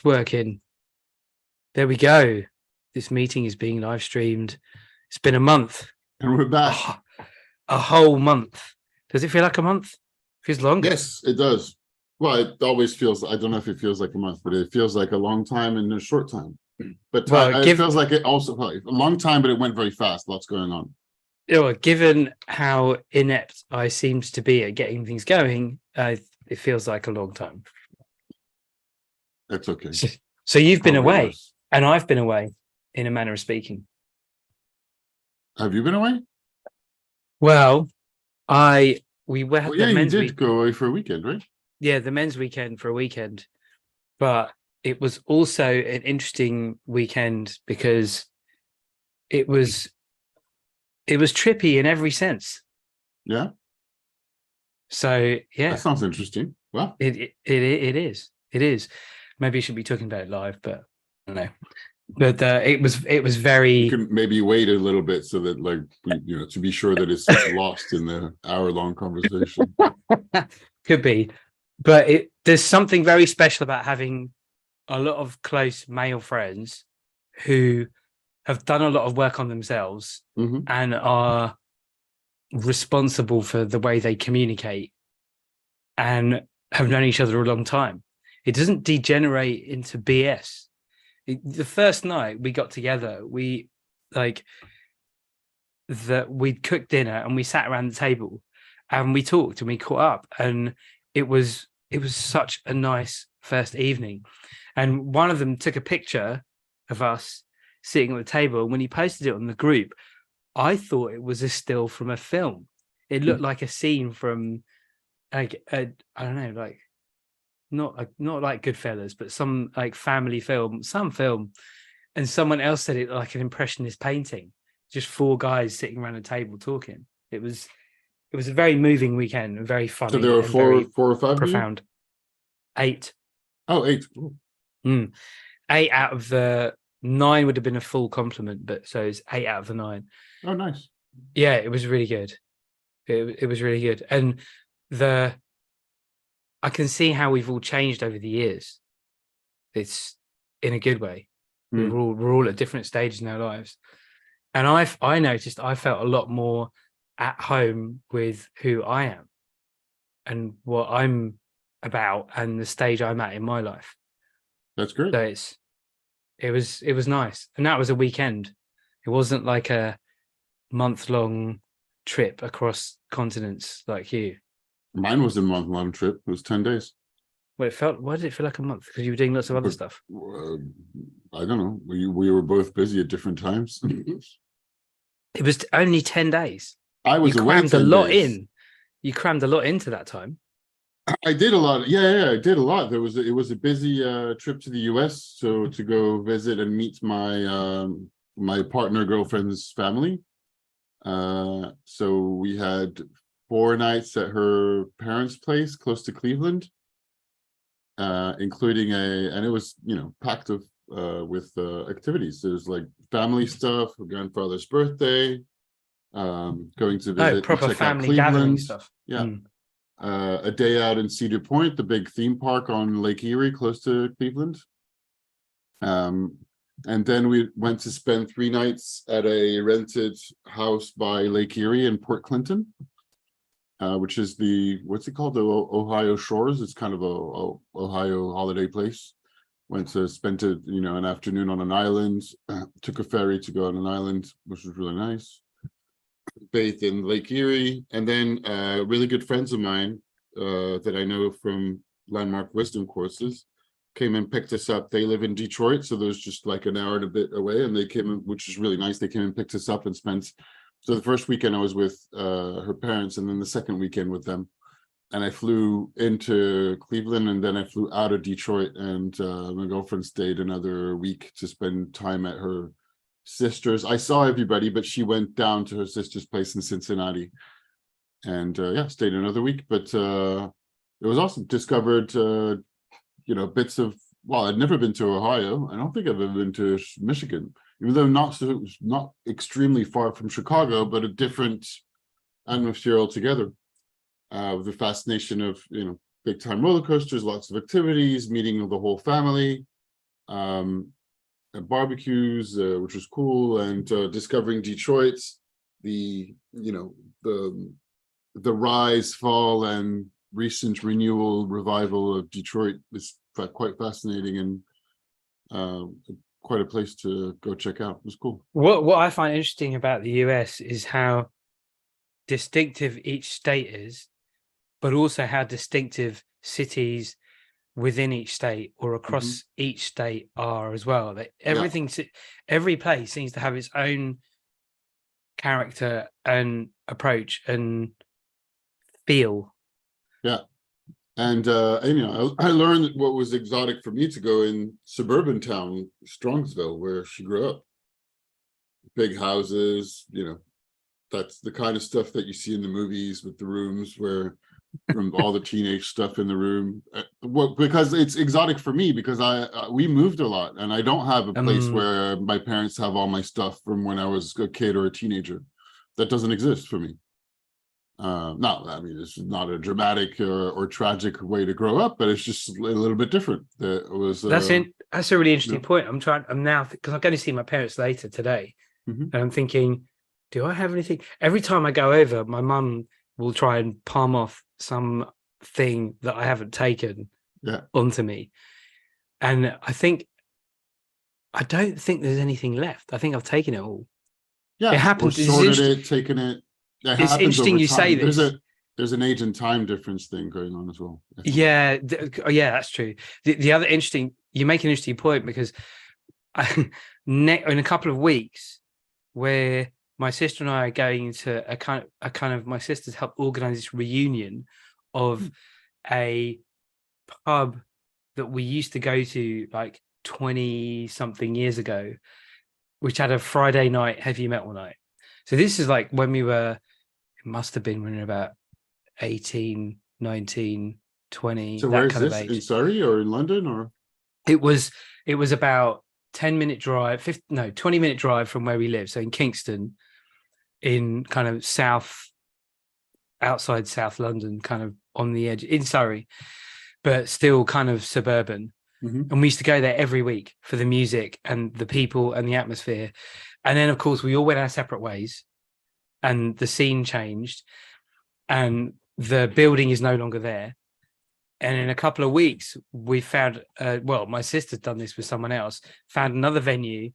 working. There we go. This meeting is being live streamed. It's been a month. And we're back. Oh, a whole month. Does it feel like a month? Feels longer. Yes, it does. Well, it always feels, I don't know if it feels like a month, but it feels like a long time and a short time. But it feels like it also, a long time, but it went very fast. Lots going on. Given how inept I seems to be at getting things going, it feels like a long time. That's okay. So you've been away, and I've been away, in a manner of speaking. Have you been away? Well, we were. Well, yeah, you did go away for a weekend, right? Yeah, the men's weekend for a weekend, but it was also an interesting weekend because it was trippy in every sense. Yeah. So yeah, that sounds interesting. Well, it is. Maybe you should be talking about it live, but I don't know. But it was very. You can maybe wait a little bit so that, like, to be sure that it's lost in the hour-long conversation. Could be, but there's something very special about having a lot of close male friends who have done a lot of work on themselves and are responsible for the way they communicate and have known each other a long time. It doesn't degenerate into BS. The first night we got together, we'd cooked dinner and we sat around the table and we talked and we caught up, and it was such a nice first evening. And one of them took a picture of us sitting at the table, and when he posted it on the group, I thought it was a still from a film. It looked like a scene from I don't know, like not like Goodfellas, but some like family film, and someone else said it like an impressionist painting, just four guys sitting around a table talking. It was a very moving weekend and very funny. So there were four or five profound. 8. Oh, 8. 8 out of the 9 would have been a full compliment, but so it's 8 out of the 9. Oh, nice. Yeah, it was really good. It was really good, and I can see how we've all changed over the years. It's in a good way. We're all at different stages in our lives, and I noticed I felt a lot more at home with who I am and what I'm about and the stage I'm at in my life. That's great. So it was nice, and that was a weekend. It wasn't like a month-long trip across continents like you. Mine was a month-long trip. It was 10 days. Well, why did it feel like a month? Because you were doing lots of other stuff. I don't know. We were both busy at different times. It was only 10 days. I was away 10 days. You crammed a lot into that time. I did a lot. Yeah, I did a lot. It was a busy trip to the US, so to go visit and meet my my girlfriend's family. So we had 4 nights at her parents' place close to Cleveland, including and it was packed with activities. There's like family stuff, her grandfather's birthday, going to visit proper check family out Cleveland gathering stuff. Yeah. A day out in Cedar Point, the big theme park on Lake Erie, close to Cleveland. And then we went to spend 3 nights at a rented house by Lake Erie in Port Clinton, which is what's it called? The Ohio Shores. It's kind of a Ohio holiday place. Went to spend an afternoon on an island, took a ferry to go on an island, which was really nice. Bathed in Lake Erie, and then really good friends of mine that I know from Landmark Wisdom courses came and picked us up. They live in Detroit, so there's just like an hour and a bit away, and they came in, which is really nice. They came and picked us up and spent. So the first weekend I was with her parents, and then the second weekend with them. And I flew into Cleveland, and then I flew out of Detroit, and my girlfriend stayed another week to spend time at her sister's. I saw everybody, but she went down to her sister's place in Cincinnati, and stayed another week. But it was awesome. Discovered bits of, I'd never been to Ohio. I don't think I've ever been to Michigan, even though not extremely far from Chicago, but a different atmosphere altogether. With the fascination of big time roller coasters, lots of activities, meeting of the whole family. at barbecues, which was cool, and discovering Detroit, the rise, fall, and recent renewal, revival of Detroit is quite fascinating, and quite a place to go check out. It was cool. What I find interesting about the US is how distinctive each state is, but also how distinctive cities within each state or across each state are as well. That every place seems to have its own character and approach and feel. Yeah. And I learned what was exotic for me to go in suburban town, Strongsville, where she grew up. Big houses, that's the kind of stuff that you see in the movies with the rooms where from all the teenage stuff in the room. Because it's exotic for me because we moved a lot, and I don't have a place where my parents have all my stuff from when I was a kid or a teenager. That doesn't exist for me. No, I mean, it's not a dramatic or tragic way to grow up, but it's just a little bit different. That's a really interesting point. I'm now, because I'm going to see my parents later today, and I'm thinking, do I have anything? Every time I go over, my mum will try and palm off some thing that I haven't taken onto me. And I don't think there's anything left. I think I've taken it all. Yeah, it happens. Sorted it, taken it. It's interesting you say this. There's an age and time difference thing going on as well. Yeah, that's true. The other interesting, you make an interesting point, because in a couple of weeks, where my sister and I are going to a kind of my sister's helped organize this reunion of a pub that we used to go to like 20 something years ago, which had a Friday night heavy metal night. So this is like when it must have been when we were about 18, 19, 20. So where is this? In Surrey or in London? Or it was about 20-minute drive from where we live. So in Kingston, in kind of outside South London, kind of on the edge in Surrey, but still kind of suburban. And we used to go there every week for the music and the people and the atmosphere. And then, of course, we all went our separate ways, and the scene changed, and the building is no longer there. And in a couple of weeks, we found, my sister's done this with someone else, found another venue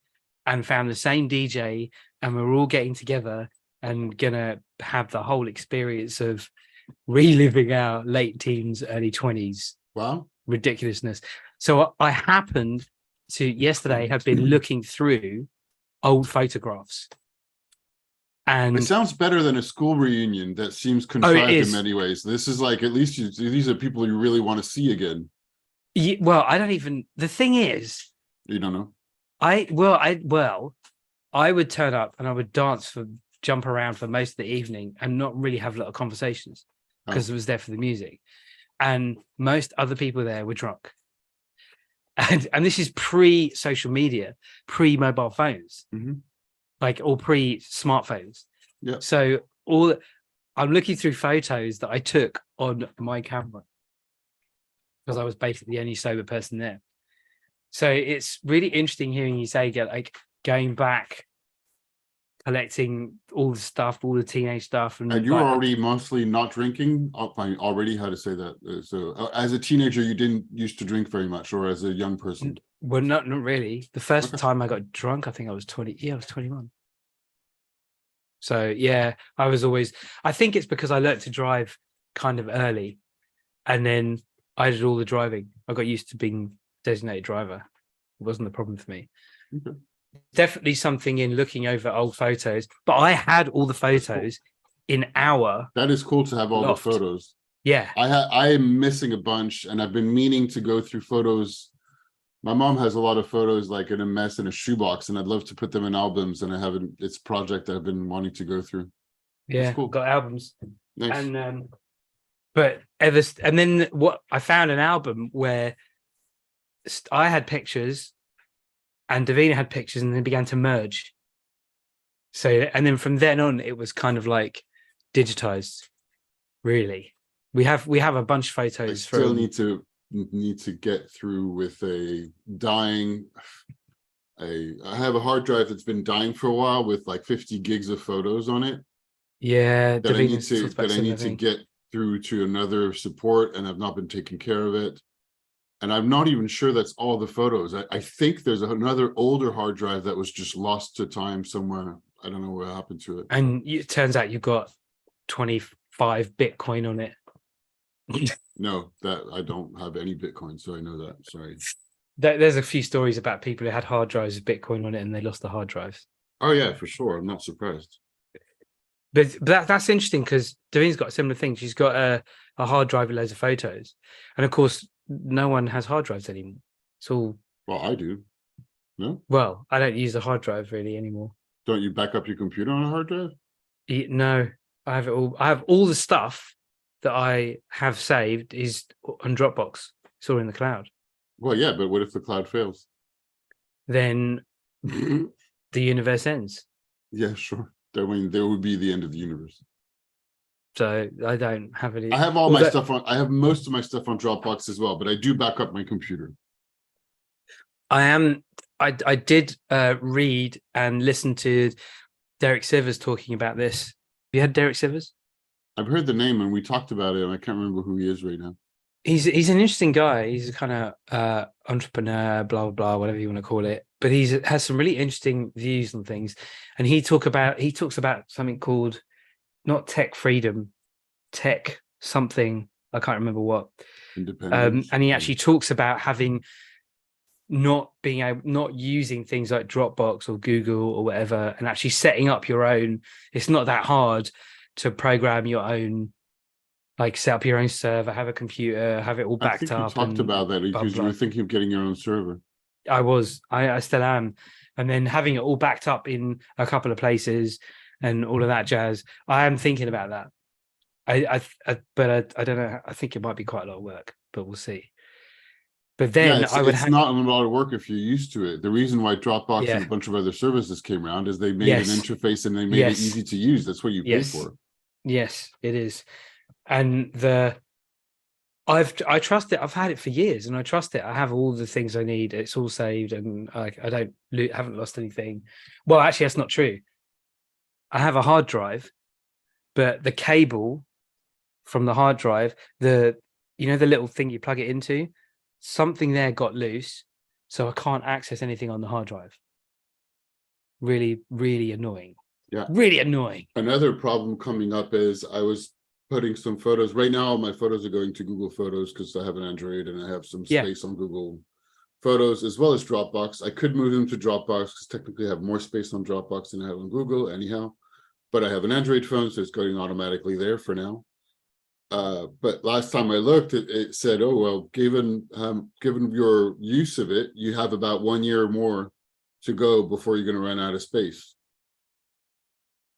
and found the same DJ, and we're all getting together and gonna have the whole experience of reliving our late teens, early 20s. Wow. Ridiculousness. So I happened to yesterday have been looking through old photographs. And it sounds better than a school reunion that seems contrived in many ways. This is like, at least these are people you really want to see again. Well, I don't even, the thing is, you don't know. I would turn up and I would jump around for most of the evening and not really have a lot of conversations because it was there for the music. And most other people there were drunk. And this is pre-social media, pre-mobile phones, or pre-smartphones. Yeah. So I'm looking through photos that I took on my camera because I was basically the only sober person there. So it's really interesting hearing you say, like, going back, collecting all the stuff, all the teenage stuff. And you were already mostly not drinking? Already, how to say that? So as a teenager, you didn't used to drink very much, or as a young person? Well, not really. The first time I got drunk, I think I was 20. Yeah, I was 21. So yeah, I think it's because I learned to drive kind of early, and then I did all the driving. I got used to being designated driver. It wasn't a problem for me. Okay. Definitely something in looking over old photos, but I had all the photos in our that is cool to have all loft. The photos. Yeah, I am missing a bunch, and I've been meaning to go through photos. My mom has a lot of photos like in a mess in a shoebox, and I'd love to put them in albums, and I haven't. It's a project I've been wanting to go through. Yeah, cool. Got albums. Nice. And then what I found an album where I had pictures and Davina had pictures, and then began to merge. So, and then from then on, it was kind of like digitized. Really, we have a bunch of photos. I still need to need to get through with a dying. I have a hard drive that's been dying for a while with like 50 gigs of photos on it. Yeah, That I need Davina's to talked about that I similar need to thing. get through to another support, and I've not been taking care of it. And I'm not even sure that's all the photos. I think there's another older hard drive that was just lost to time somewhere. I don't know what happened to it. And it turns out you've got 25 Bitcoin on it. No, that I don't have any Bitcoin, so I know that. Sorry. There's a few stories about people who had hard drives with Bitcoin on it and they lost the hard drives. Oh yeah, for sure. I'm not surprised. But that's interesting because Davina's got a similar thing. She's got a hard drive with loads of photos. And of course, no one has hard drives anymore. It's all... Well, I do. No? Well, I don't use the hard drive really anymore. Don't you back up your computer on a hard drive? No, I have it all. I have all the stuff that I have saved is on Dropbox. It's all in the cloud. Well, yeah, but what if the cloud fails? Then the universe ends. Yeah, sure. I mean, there would be the end of the universe. So I don't have any. I have all my stuff on. I have most of my stuff on Dropbox as well, but I do back up my computer. I did read and listen to Derek Sivers talking about this. Have you had Derek Sivers? I've heard the name and we talked about it, and I can't remember who he is right now. He's an interesting guy. He's a kind of entrepreneur, blah blah blah, whatever you want to call it. But has some really interesting views on things. And he talks about something called not tech freedom, tech something. I can't remember what. Independence. And he actually talks about having not using things like Dropbox or Google or whatever, and actually setting up your own. It's not that hard to program your own, like set up your own server, have a computer, have it all backed up. I think you talked about that because you were thinking of getting your own server. I still am. And then having it all backed up in a couple of places and all of that jazz. I am thinking about that. But I don't know. I think it might be quite a lot of work, but we'll see. But then it's not a lot of work if you're used to it. The reason why Dropbox and a bunch of other services came around is they made an interface and they made it easy to use. That's what you pay for. Yes, it is. And I trust it. I've had it for years, and I trust it. I have all the things I need. It's all saved, and I haven't lost anything. Well, actually, that's not true. I have a hard drive, but the cable from the hard drive, the little thing you plug it into, something there got loose, so I can't access anything on the hard drive. Really, really annoying. Yeah, really annoying. Another problem coming up is I was putting some photos. Right now, all my photos are going to Google Photos because I have an Android and I have some space on Google Photos as well as Dropbox. I could move them to Dropbox because technically I have more space on Dropbox than I have on Google anyhow. But I have an Android phone, so it's going automatically there for now. But last time I looked, it said, "Oh well, given your use of it, you have about 1 year or more to go before you're going to run out of space."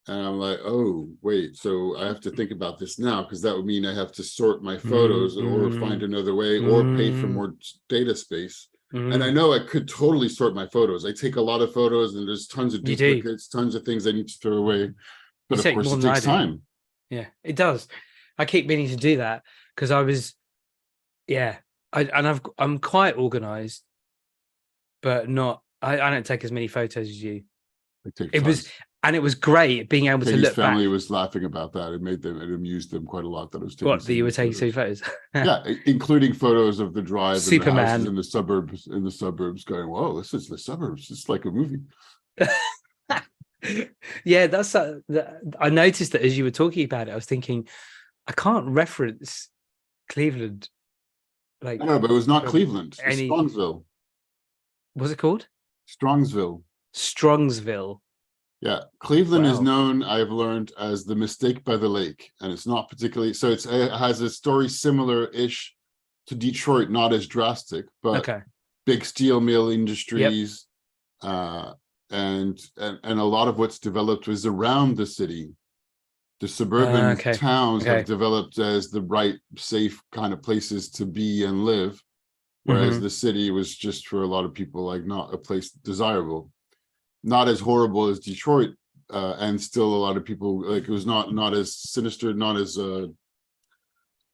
And I'm like, "Oh wait, so I have to think about this now because that would mean I have to sort my photos or find another way or pay for more data space." And I know I could totally sort my photos. I take a lot of photos, and there's tons of duplicates, tons of things I need to throw away. But of course, it takes time. Yeah, it does. I keep meaning to do that because I'm quite organized, but not. I don't take as many photos as you. It was great being able to look back. Family was laughing about that. It amused them quite a lot that I was taking. That you were taking so photos? Yeah, including photos of the drive Superman and the houses in the suburbs. Going, whoa, this is the suburbs. It's like a movie. Yeah, I noticed that as you were talking about it, I was thinking, I can't reference Cleveland. But it was not Cleveland. It's Strongsville. What's it called? Strongsville. Yeah, Cleveland is known, I've learned, as the mistake by the lake, and it's not particularly so. It has a story similar-ish to Detroit, not as drastic, but big steel mill industries, and a lot of what's developed was around the city. The suburban towns have developed as the right, safe kind of places to be and live, whereas the city was just for a lot of people like not a place desirable. Not as horrible as Detroit, and still a lot of people like it was not as sinister, not as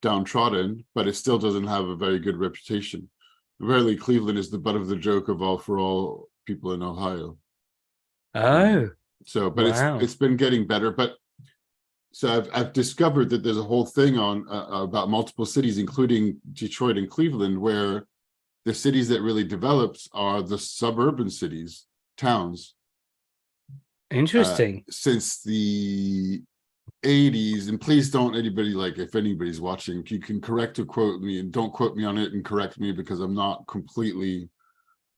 downtrodden, but it still doesn't have a very good reputation. Apparently, Cleveland is the butt of the joke of all people in Ohio. Oh, So, but wow. it's been getting better. But so I've discovered that there's a whole thing on about multiple cities, including Detroit and Cleveland, where the cities that really developed are the suburban cities, towns. Interesting. Since the 80s, and please don't anybody, like, if anybody's watching, you can correct or quote me, and don't quote me on it and correct me, because I'm not completely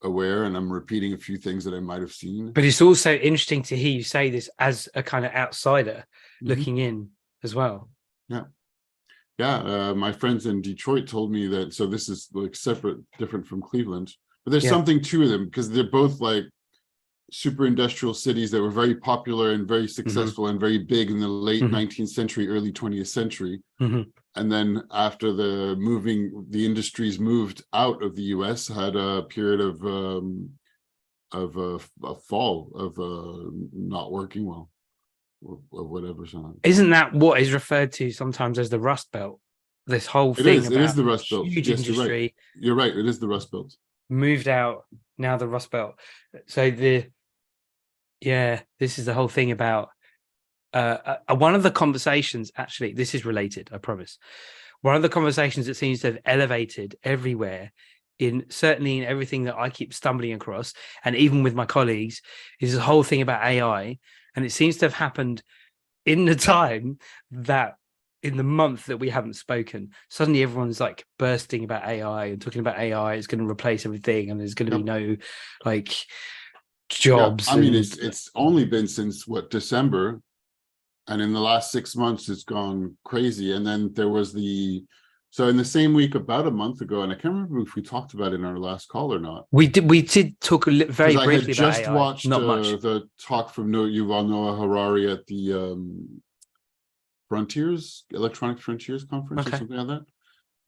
aware and I'm repeating a few things that I might have seen. But it's also interesting to hear you say this as a kind of outsider looking in as well. Yeah. My friends in Detroit told me that, so this is like different from Cleveland, but there's something to them, because they're both like super industrial cities that were very popular and very successful and very big in the late 19th century, early 20th century. And then after the industries moved out of the US, had a period of a fall of not working well, or whatever. Isn't that what is referred to sometimes as the Rust Belt? This whole thing it is the Rust Belt. Huge Yes, industry. You're right. It is the Rust Belt. Moved out, now the Rust Belt. So this is the whole thing about one of the conversations, actually, this is related, I promise. One of the conversations that seems to have elevated everywhere, certainly in everything that I keep stumbling across, and even with my colleagues, is the whole thing about AI. And it seems to have happened in the time that, in the month that we haven't spoken, suddenly everyone's like bursting about AI and talking about AI is going to replace everything, and there's going to be no like jobs. I mean, it's only been since December, and in the last 6 months it's gone crazy. And then there was so in the same week, about a month ago, and I can't remember if we talked about it in our last call or not. We did talk very briefly about AI. I had just watched not much. The talk from Yuval Noah Harari at the Electronic Frontiers Conference, or something like that.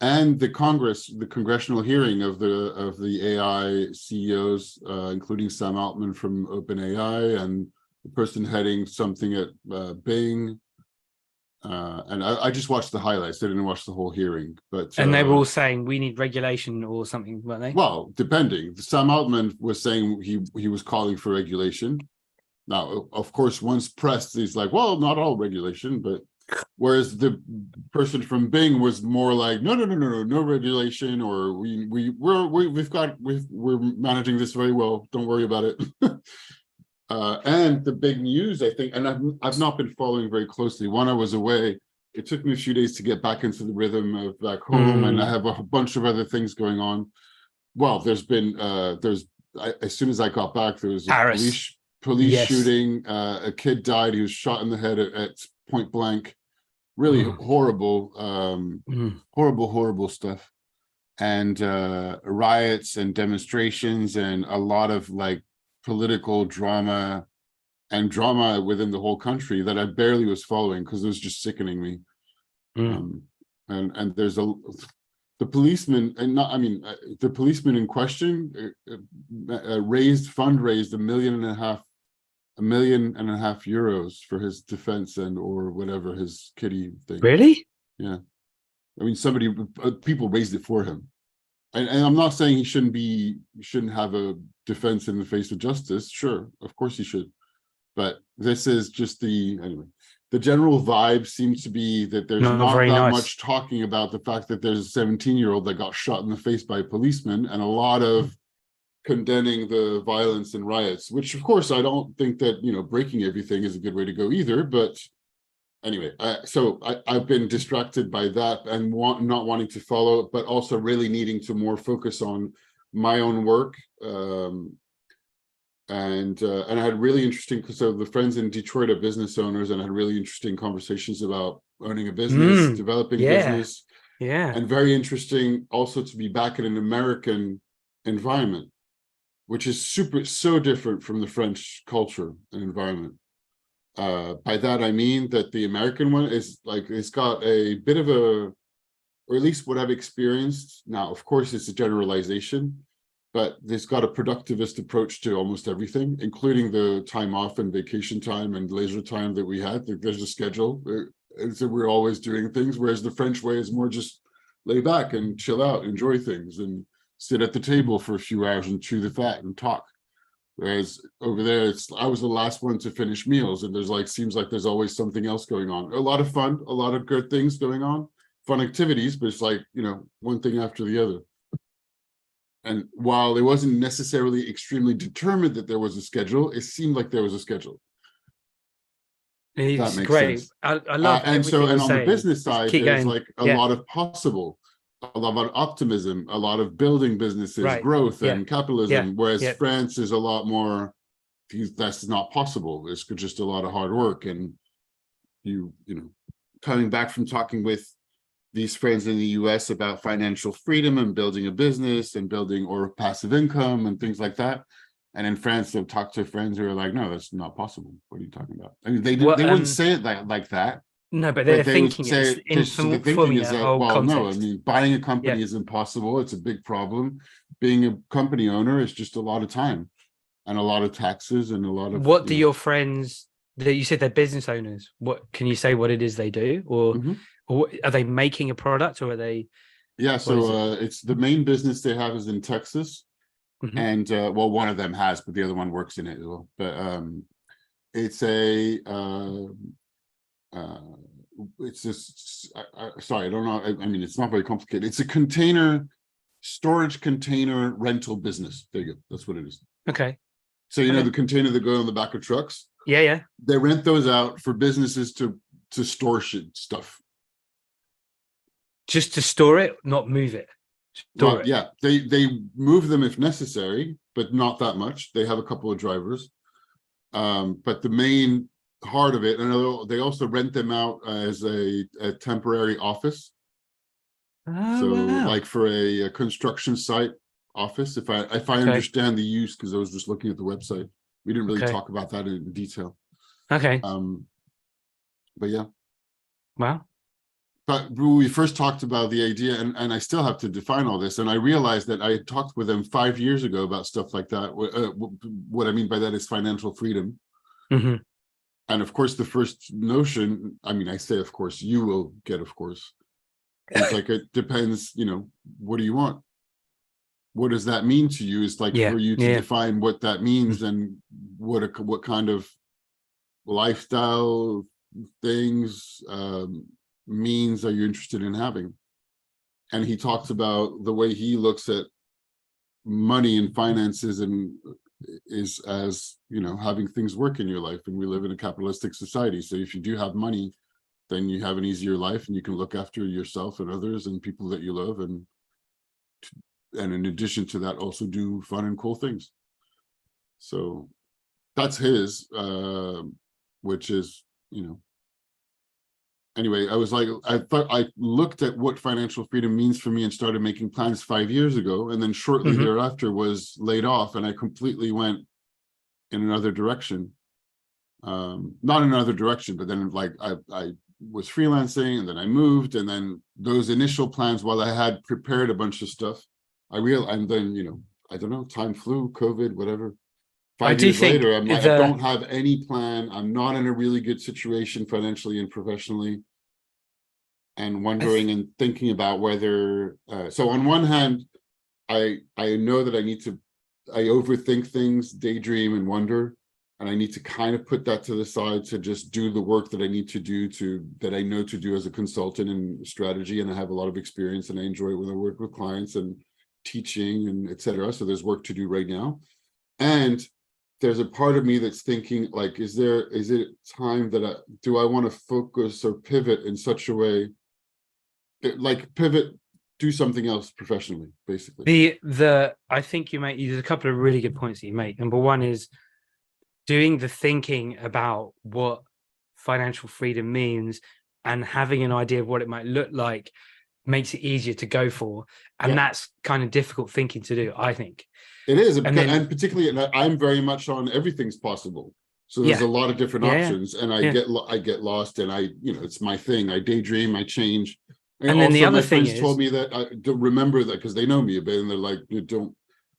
And the congressional hearing of the AI CEOs, including Sam Altman from OpenAI, and the person heading something at Bing. And I just watched the highlights. I didn't watch the whole hearing, but and they were all saying we need regulation or something, weren't they? Well, depending. Sam Altman was saying he was calling for regulation. Now, of course, once pressed, he's like, well, not all regulation, but whereas the person from Bing was more like, no regulation, or we're managing this very well. Don't worry about it. And the big news, I think, and I've not been following very closely. One, I was away. It took me a few days to get back into the rhythm of back home, and I have a bunch of other things going on. Well, there's been as soon as I got back, there was a police shooting. A kid died. He was shot in the head at point blank. Really horrible, horrible stuff. And riots and demonstrations, and a lot of like political drama within the whole country that I barely was following, because it was just sickening me. And there's the policeman, and not, I mean, the policeman in question fundraised €1.5 million for his defense or whatever, his kitty thing. Really? Yeah. I mean, people raised it for him. And I'm not saying he shouldn't have a defense in the face of justice. Sure, of course he should. But this is just anyway. The general vibe seems to be that there's not that much talking about the fact that there's a 17-year-old that got shot in the face by a policeman, and a lot of condemning the violence and riots, which of course I don't think that, breaking everything is a good way to go either. But anyway, so I've been distracted by that and not wanting to follow, but also really needing to more focus on my own work. And I had really interesting, so the friends in Detroit are business owners, and I had really interesting conversations about owning a business, developing business. Yeah. And very interesting also to be back in an American environment, which is so different from the French culture and environment. By that I mean that the American one is like, it's got a bit of or at least what I've experienced. Now, of course, it's a generalization, but it's got a productivist approach to almost everything, including the time off and vacation time and leisure time that we had. There's a schedule. and so we're always doing things, whereas the French way is more just lay back and chill out, enjoy things, and sit at the table for a few hours and chew the fat and talk. Whereas over there, I was the last one to finish meals, and seems like there's always something else going on. A lot of fun, a lot of good things going on, fun activities, but it's like, one thing after the other. And while it wasn't necessarily extremely determined that there was a schedule, it seemed like there was a schedule. It's That makes great. sense. I love And everything you're on the saying. business Just side, keep there's going. like a lot of possible, a lot of optimism, a lot of building businesses, Right. growth, Yeah. and capitalism. Whereas Yeah. France is a lot more, that's not possible. It's just a lot of hard work. And coming back from talking with these friends in the US about financial freedom and building a business and building or passive income and things like that. And in France, they'll talk to friends who are like, no, that's not possible. What are you talking about? I mean, they wouldn't say it like that. No, but But they're they would thinking say it's the thinking forming is a that, whole well, no, I context. mean, buying a company is impossible. It's a big problem. Being a company owner is just a lot of time and a lot of taxes and a lot of. What do your friends that you said they're business owners? What can you say what it is they do? Or are they making a product, or are they? Yeah, so it's the main business they have is in Texas. Mm-hmm. And one of them has, but the other one works in it as well. But it's a it's just sorry, I don't know. I mean, it's not very complicated. It's a storage container rental business. There you go. That's what it is. Okay. So the container that go on the back of trucks. Yeah. They rent those out for businesses to store stuff. Just to store it, not move it. Yeah, they move them if necessary, but not that much. They have a couple of drivers, but the main heart of it, and they also rent them out as a temporary office. Wow. Like for a construction site office, if I understand the use, because I was just looking at the website. We didn't really talk about that in detail. Okay. But yeah. Wow. But we first talked about the idea, and I still have to define all this. And I realized that I talked with them 5 years ago about stuff like that. What I mean by that is financial freedom. Mm-hmm. And of course, the first notion, I mean, I say, of course, you will get, of course. It's like, it depends, what do you want? What does that mean to you? It's like for you to define what that means and what kind of lifestyle things, means are you interested in having. And he talks about the way he looks at money and finances and is as having things work in your life. And we live in a capitalistic society, so if you do have money, then you have an easier life and you can look after yourself and others and people that you love, and in addition to that, also do fun and cool things. So that's his, which is anyway, I was like, I looked at what financial freedom means for me and started making plans 5 years ago. And then shortly thereafter was laid off, and I completely went in another direction. Not another direction, but then I was freelancing, and then I moved, and then those initial plans, while I had prepared a bunch of stuff, and then, I don't know, time flew, COVID, whatever. 5 years later, I'm like, I don't have any plan. I'm not in a really good situation financially and professionally, and wondering and thinking about whether. So on one hand, I know that I overthink things, daydream, and wonder, and I need to kind of put that to the side to just do the work that I need to do that I know to do as a consultant in strategy, and I have a lot of experience, and I enjoy when I work with clients and teaching and etc. So there's work to do right now, and there's a part of me that's thinking, like, is it time that I want to focus or pivot in such a way, do something else professionally, basically. I think there's a couple of really good points that you make. Number one is doing the thinking about what financial freedom means and having an idea of what it might look like makes it easier to go for. And that's kind of difficult thinking to do, I think. It is, and particularly, I'm very much on everything's possible. So there's a lot of different options, and I get lost, and it's my thing. I daydream, I change. And then also, the other thing is, told me that I don't remember that, because they know me a bit, and they're like, you don't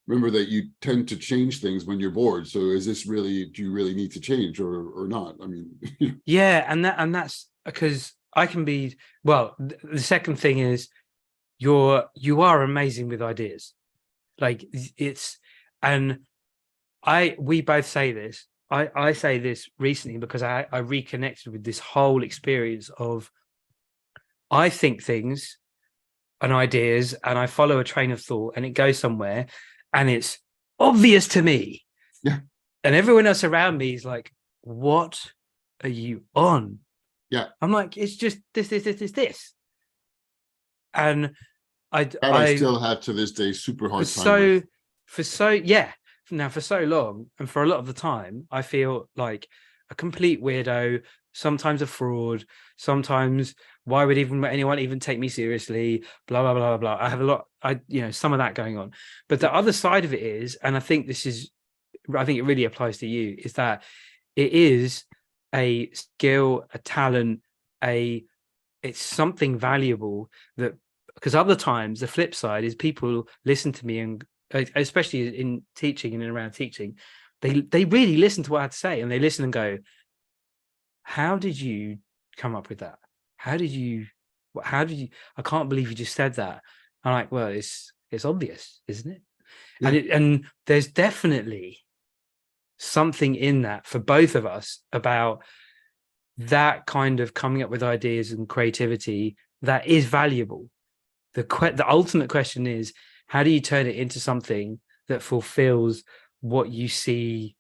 remember that you tend to change things when you're bored. So do you really need to change or not? I mean, and that's because I can be, well, the second thing is you are amazing with ideas. Like it's, and we both say this. I say this recently because I reconnected with this whole experience of, I think things and ideas and I follow a train of thought and it goes somewhere and it's obvious to me. Yeah. And everyone else around me is like, what are you on? Yeah. I'm like, it's just this. And I still have to this day super hard time with. for so long and for a lot of the time, I feel like a complete weirdo, sometimes a fraud, sometimes why would anyone even take me seriously, blah blah blah blah. I have a lot, some of that going on. But the other side of it is, and I think it really applies to you, is that it is a skill, a talent, it's something valuable that, because other times the flip side is people listen to me, and especially in teaching and around teaching, they really listen to what I have to say and they listen and go, how did you come up with that? How did you, I can't believe you just said that. I'm like, well, it's obvious, isn't it? Yeah. And there's definitely something in that for both of us about that kind of coming up with ideas and creativity that is valuable. The ultimate question is, how do you turn it into something that fulfills what you see,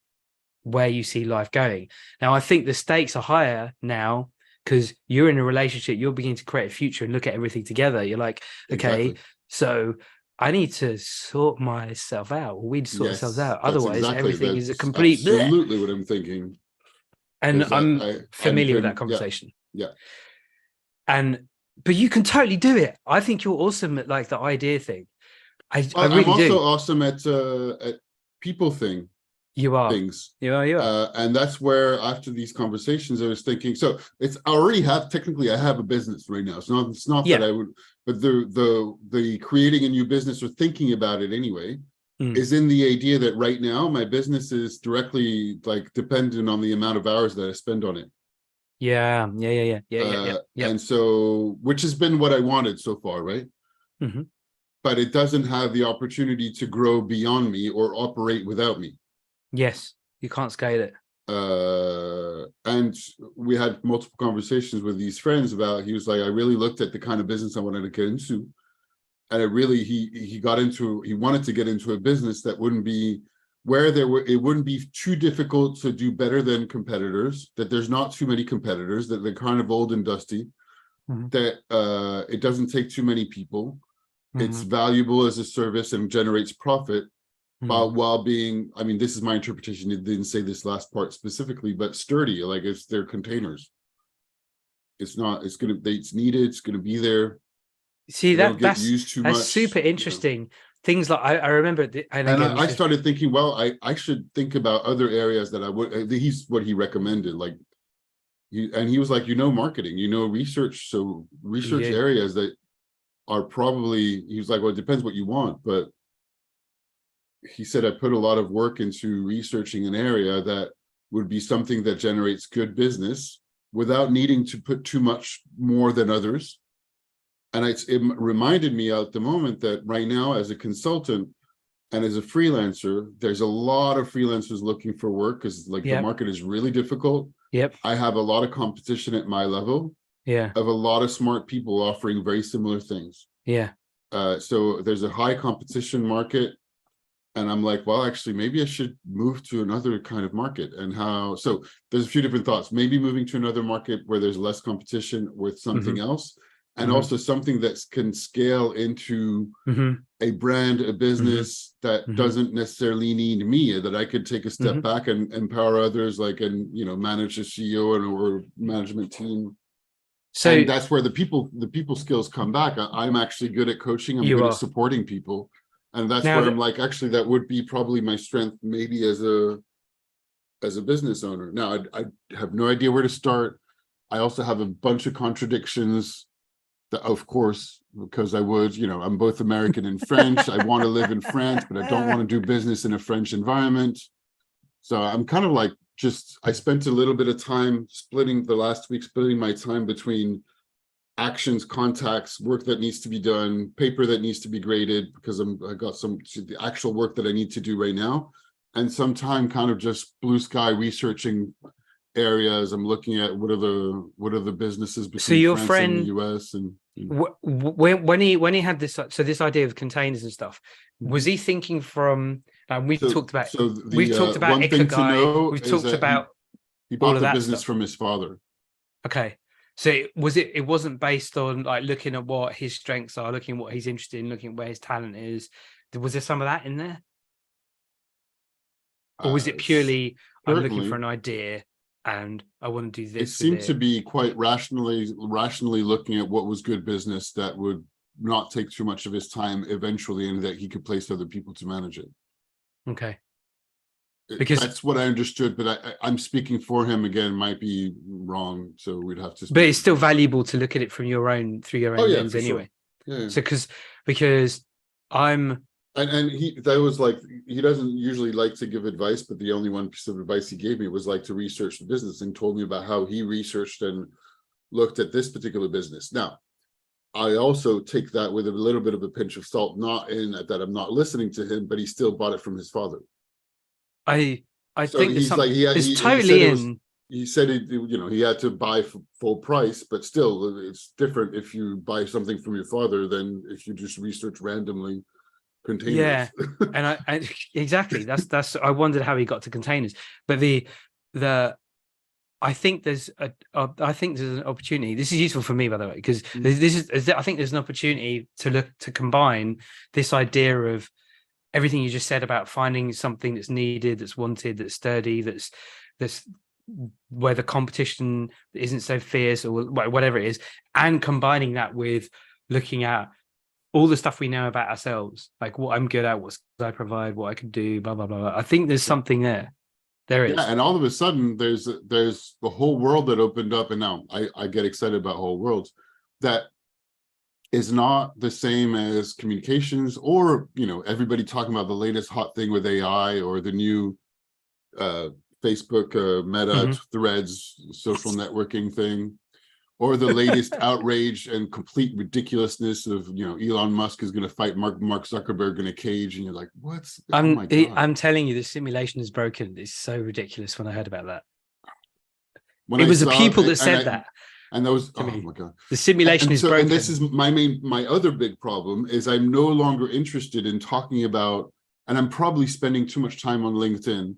where you see life going? Now, I think the stakes are higher now because you're in a relationship, you're beginning to create a future and look at everything together. You're like, okay, exactly. So I need to sort myself out. We'd sort ourselves out. Otherwise, everything is a complete absolutely what I'm thinking. And I'm familiar with that conversation. Yeah. But you can totally do it. I think you're awesome at like the idea thing. I'm also awesome at people thing. You are. Things. You are. And that's where after these conversations, I was thinking. So it's I already have technically I have a business right now. It's not that I would, but the creating a new business or thinking about it anyway is in the idea that right now my business is directly like dependent on the amount of hours that I spend on it. Yeah. And so, which has been what I wanted so far, right? Mm-hmm. But it doesn't have the opportunity to grow beyond me or operate without me. Yes, you can't scale it. And we had multiple conversations with these friends about, he was like, I really looked at the kind of business I wanted to get into. And he wanted to get into a business that wouldn't be where it wouldn't be too difficult to do better than competitors, that there's not too many competitors, that they're kind of old and dusty, that it doesn't take too many people. It's valuable as a service and generates profit, while being, I mean, this is my interpretation. It didn't say this last part specifically, but sturdy, like it's their containers. It's needed, it's gonna be there. See, that's super interesting. Things like I remember, I started thinking, well, I should think about other areas that I would. He's what he recommended, like, he was like, marketing, research, so research areas that are probably. He was like, well, it depends what you want, but he said I put a lot of work into researching an area that would be something that generates good business without needing to put too much more than others. And it reminded me at the moment that right now, as a consultant and as a freelancer, there's a lot of freelancers looking for work because the market is really difficult. Yep. I have a lot of competition at my level. Yeah. Of a lot of smart people offering very similar things. Yeah. So there's a high competition market. And I'm like, well, actually, maybe I should move to another kind of market. And so there's a few different thoughts. Maybe moving to another market where there's less competition with something else. And also something that can scale into a brand, a business that doesn't necessarily need me, that I could take a step back and empower others, manage a CEO or management team. So that's where the people skills come back. I'm actually good at coaching. I'm good at supporting people. And that's where I'm like, actually, that would be probably my strength, maybe as a business owner. Now, I have no idea where to start. I also have a bunch of contradictions. Of course, because I'm both American and French. I want to live in France, but I don't want to do business in a French environment. So I'm kind of like I spent a little bit of time splitting my time between actions, contacts, work that needs to be done, paper that needs to be graded because I got the actual work that I need to do right now, and some time kind of just blue sky researching areas. I'm looking at what are the businesses between your France friend, and the US, and when he had this, so this idea of containers and stuff, was he thinking from? We've talked about one thing to know We've is talked that about he all bought of the that business stuff. from his father. Okay, so it wasn't based on like looking at what his strengths are, looking at what he's interested in, looking at where his talent is. Was there some of that in there, or was it purely I'm looking for an idea and I want to do this? It seemed to be quite rationally looking at what was good business that would not take too much of his time eventually, and that he could place other people to manage it. Okay. Because that's what I understood, but I'm speaking for him again, might be wrong, so we'd have to. But it's still valuable to look at it from through your own lens anyway. Sure. Yeah. So because I'm and he doesn't usually like to give advice, but the only one piece of advice he gave me was like to research the business, and told me about how he researched and looked at this particular business. Now, I also take that with a little bit of a pinch of salt, not in that I'm not listening to him, but he still bought it from his father. I think he's like he said he had to buy full price, but still it's different if you buy something from your father than if you just research randomly containers. Yeah, and I exactly that's I wondered how he got to containers, but I think there's an opportunity. This is useful for me, by the way, because I think there's an opportunity to combine this idea of everything you just said about finding something that's needed, that's wanted, that's sturdy, that's where the competition isn't so fierce, or whatever it is, and combining that with looking at all the stuff we know about ourselves, like what I'm good at, what I provide, what I can do, blah blah blah. I think there's something there. There is. Yeah, and all of a sudden there's the whole world that opened up, and now I get excited about whole worlds that is not the same as communications, or everybody talking about the latest hot thing with AI, or the new Facebook Meta Threads social networking thing, or the latest outrage and complete ridiculousness of Elon Musk is going to fight Mark Zuckerberg in a cage, and you're like, what's oh my God. I'm telling you, the simulation is broken. It's so ridiculous. When I heard about that, it was the people that said that. And those, oh my God, the simulation is broken. And this is my other big problem is I'm no longer interested in talking about, and I'm probably spending too much time on LinkedIn.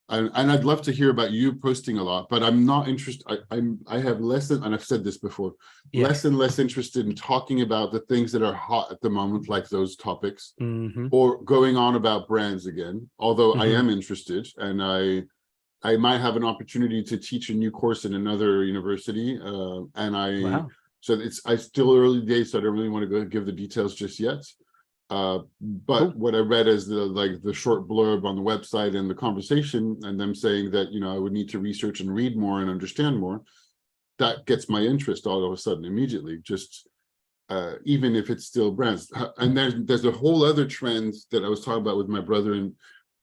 And I'd love to hear about you posting a lot, but I'm not interested. I have less than, and I've said this before, less and less interested in talking about the things that are hot at the moment, like those topics, or going on about brands again. Although I am interested, and I might have an opportunity to teach a new course in another university, so it's still early days, so I don't really want to go give the details just yet. But what I read is the short blurb on the website and the conversation, and them saying that I would need to research and read more and understand more. That gets my interest all of a sudden immediately. Just even if it's still brands, and there's a whole other trend that I was talking about with my brother, and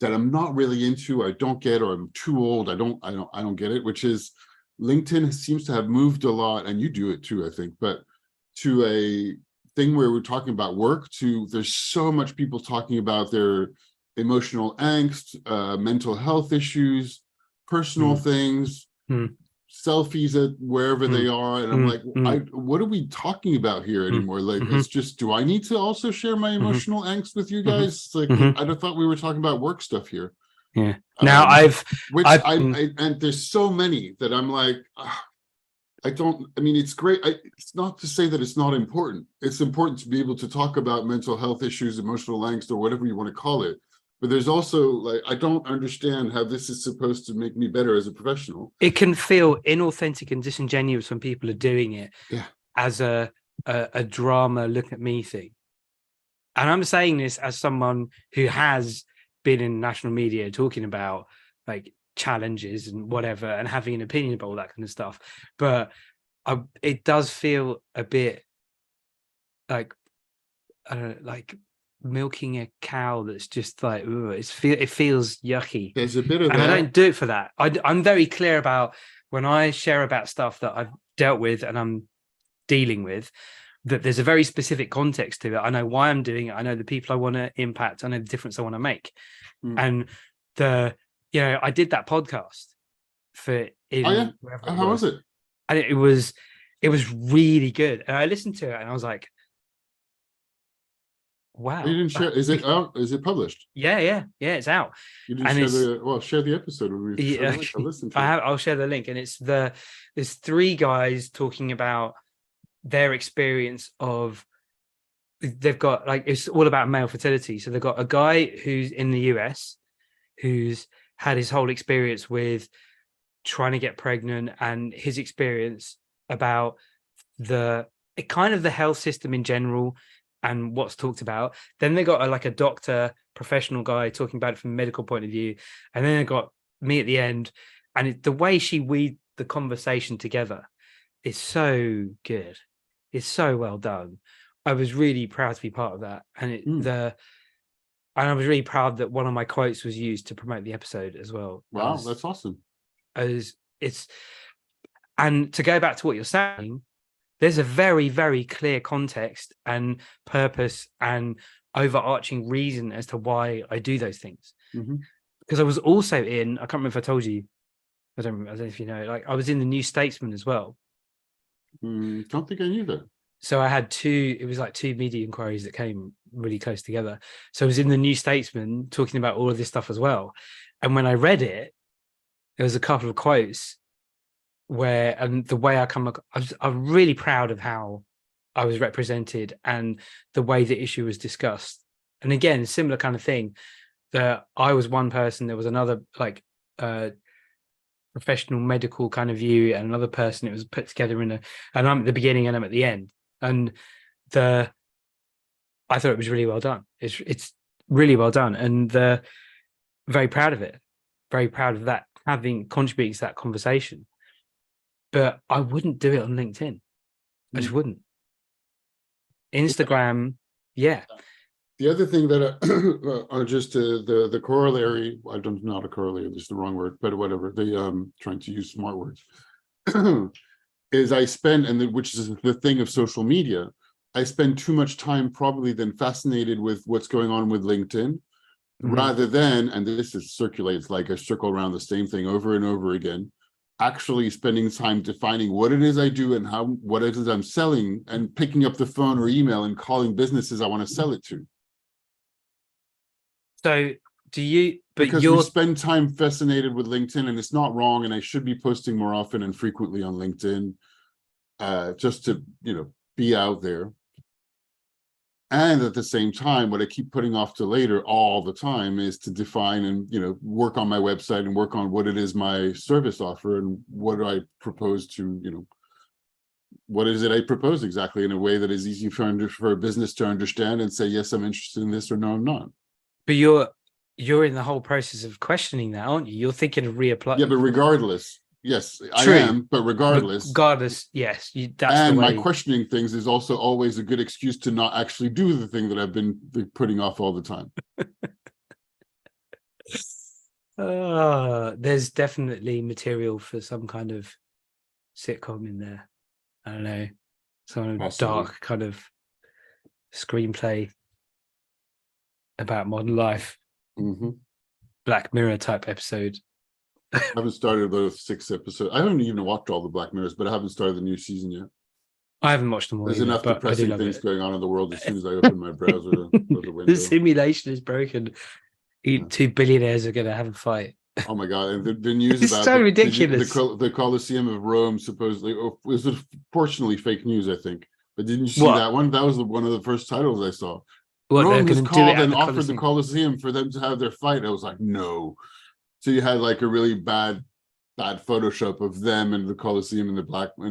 that I'm not really into, I don't get, or I'm too old, I don't get it, which is LinkedIn seems to have moved a lot, and you do it too, I think, but to a thing where we're talking about work, to there's so much people talking about their emotional angst, mental health issues, personal things, selfies at wherever they are, and I'm like, what are we talking about here anymore? Like, it's just, do I need to also share my emotional angst with you guys? Like, I thought we were talking about work stuff here. Yeah. Now and there's so many that I'm like, it's great. It's not to say that it's not important. It's important to be able to talk about mental health issues, emotional angst, or whatever you want to call it. But there's also I don't understand how this is supposed to make me better as a professional. It can feel inauthentic and disingenuous when people are doing it as a drama, look at me thing. And I'm saying this as someone who has been in national media talking about challenges and whatever, and having an opinion about all that kind of stuff. But it does feel a bit like, I don't know, milking a cow that's just it feels yucky. There's a bit of that. I don't do it for that. I'm very clear about when I share about stuff that I've dealt with and I'm dealing with, that there's a very specific context to it. I know why I'm doing it. I know the people I want to impact. I know the difference I want to make. And I did that podcast for how was it? And it was really good. And I listened to it and I was like, wow. You didn't share. Is it out? Is it published? Yeah, it's out. You didn't share the episode with me. Yeah, I'll listen to it. I'll share the link. And there's 3 guys talking about their experience of, they've got like, it's all about male fertility. So they've got a guy who's in the US who's had his whole experience with trying to get pregnant and his experience about the health system in general and what's talked about. Then they got a doctor, professional guy talking about it from a medical point of view. And then they got me at the end. And the way she weaved the conversation together is so good. It's so well done. I was really proud to be part of that. And I was really proud that one of my quotes was used to promote the episode as well. Wow, that's awesome. And to go back to what you're saying, there's a very, very clear context and purpose and overarching reason as to why I do those things. Because I was also I can't remember if I told you, I don't know if you know, like I was in the New Statesman as well. Don't think I knew that. So I had 2 media inquiries that came really close together. So I was in the New Statesman talking about all of this stuff as well. And when I read it, there was a couple of quotes and the way I'm really proud of how I was represented and the way the issue was discussed. And again, similar kind of thing, that I was one person, there was another professional medical kind of view, and another person, it was put together and I'm at the beginning and I'm at the end. And I thought it was really well done. It's really well done, and very proud of it. Very proud of that, having contributed to that conversation. But I wouldn't do it on LinkedIn. I just wouldn't. Instagram, yeah. The other thing that just the corollary, not a corollary, this is the wrong word, but whatever. Trying to use smart words. Is I spend, which is the thing of social media, I spend too much time probably then fascinated with what's going on with LinkedIn, rather than, and this circulates like a circle around the same thing over and over again, actually spending time defining what it is I do and what it is I'm selling, and picking up the phone or email and calling businesses I want to sell it to. So do you, because we spend time fascinated with LinkedIn, and it's not wrong, and I should be posting more often and frequently on LinkedIn, just to, be out there. And at the same time, what I keep putting off to later all the time is to define and, work on my website and work on what it is my service offer and what do I propose to, what is it I propose exactly in a way that is easy for a business to understand and say, yes, I'm interested in this, or no, I'm not. But you're in the whole process of questioning that, aren't you? You're thinking of reapplying. Yeah, but regardless, yes, true. I am. But regardless, yes, that's and the way. My questioning things is also always a good excuse to not actually do the thing that I've been putting off all the time. There's definitely material for some kind of sitcom in there. I don't know, some dark kind of screenplay about modern life, Black Mirror type episode. I haven't started those 6 episodes. I haven't even watched all the Black Mirrors, but I haven't started the new season yet. I haven't watched them all. There's either, enough depressing things going on in the world as soon as I open my browser or the window. The simulation is broken. 2 billionaires are going to have a fight. Oh my god! And the news it's about so ridiculous. The Colosseum of Rome supposedly was fortunately fake news, I think. But didn't you see that one? That was one of the first titles I saw. Rome has called and offered the Colosseum for them to have their fight. I was like, no. So you had like a really bad Photoshop of them and the Colosseum in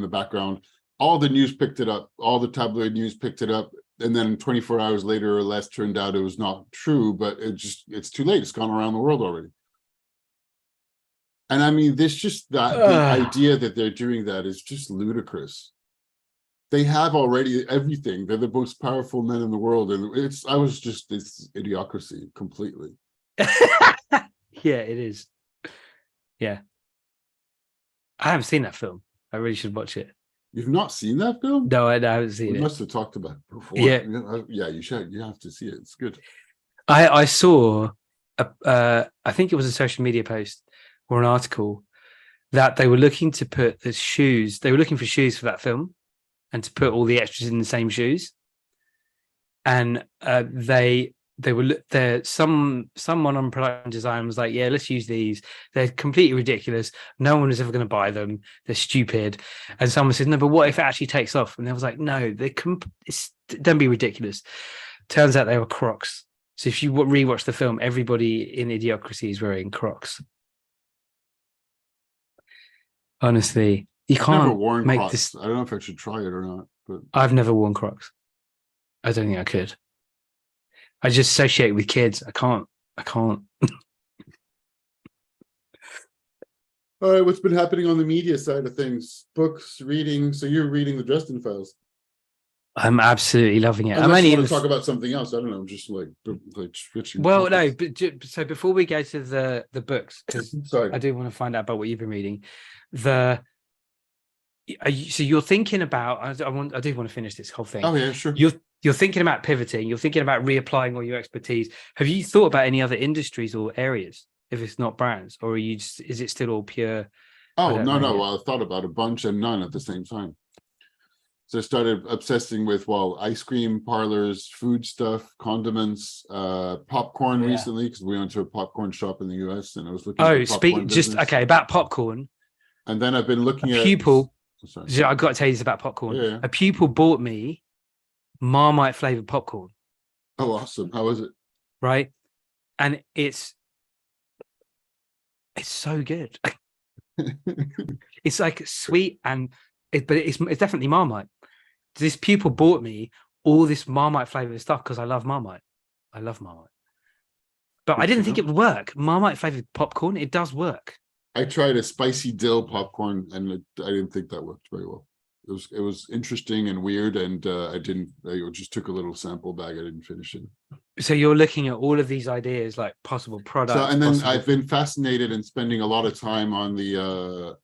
the background. All the news picked it up. All the tabloid news picked it up. And then 24 hours later or less, turned out it was not true. But it's too late. It's gone around the world already. And I mean, the idea that they're doing that is just ludicrous. They have already everything. They're the most powerful men in the world. And it's idiocracy completely. Yeah, it is. Yeah. I haven't seen that film. I really should watch it. You've not seen that film? No, I haven't seen We it. must have talked about it before. Yeah, Yeah, you should. You have to see it. It's good. I saw I think it was a social media post or an article that they were looking to put the shoes. They were looking for shoes for that film and to put all the extras in the same shoes. And they were there. Someone on production design was like, "Yeah, let's use these. They're completely ridiculous. No one is ever going to buy them. They're stupid." And someone said, "No, but what if it actually takes off?" And they was like, "No, don't be ridiculous." Turns out they were Crocs. So if you rewatch the film, everybody in Idiocracy is wearing Crocs. Honestly, you I've never can't worn make Crocs. this. I don't know if I should try it or not, but I've never worn Crocs. I don't think I could. I just associate with kids. I can't. all right. What's been happening on the media side of things? Books, reading. So you're reading the Dresden Files. I'm absolutely loving it. I'm Unless only you in want the to talk about something else. I don't know. Just like switching. well, no, topics. but so before we go to the books, because Sorry. I do want to find out about what you've been reading. So you're thinking about. I do want to finish this whole thing. Oh yeah, sure. You're thinking about pivoting. You're thinking about reapplying all your expertise. Have you thought about any other industries or areas? If it's not brands, or is it still all pure? Oh no. Well, I thought about a bunch and none at the same time. So I started obsessing with ice cream parlors, food stuff, condiments, popcorn recently because we went to a popcorn shop in the US and I was looking at the popcorn business. About popcorn. And then I've been looking at pupil. Sorry. I got to tell you this about popcorn. Yeah. A pupil bought me Marmite flavored popcorn. Oh, awesome! How was it? Right, and it's so good. It's like sweet but it's definitely Marmite. This pupil bought me all this Marmite flavored stuff because I love Marmite. But I didn't think it would work. Marmite flavored popcorn, it does work. I tried a spicy dill popcorn and I didn't think that worked very well. It was interesting and weird, and I just took a little sample bag. I didn't finish it. So you're looking at all of these ideas, like possible products. So, and then I've been fascinated and spending a lot of time on the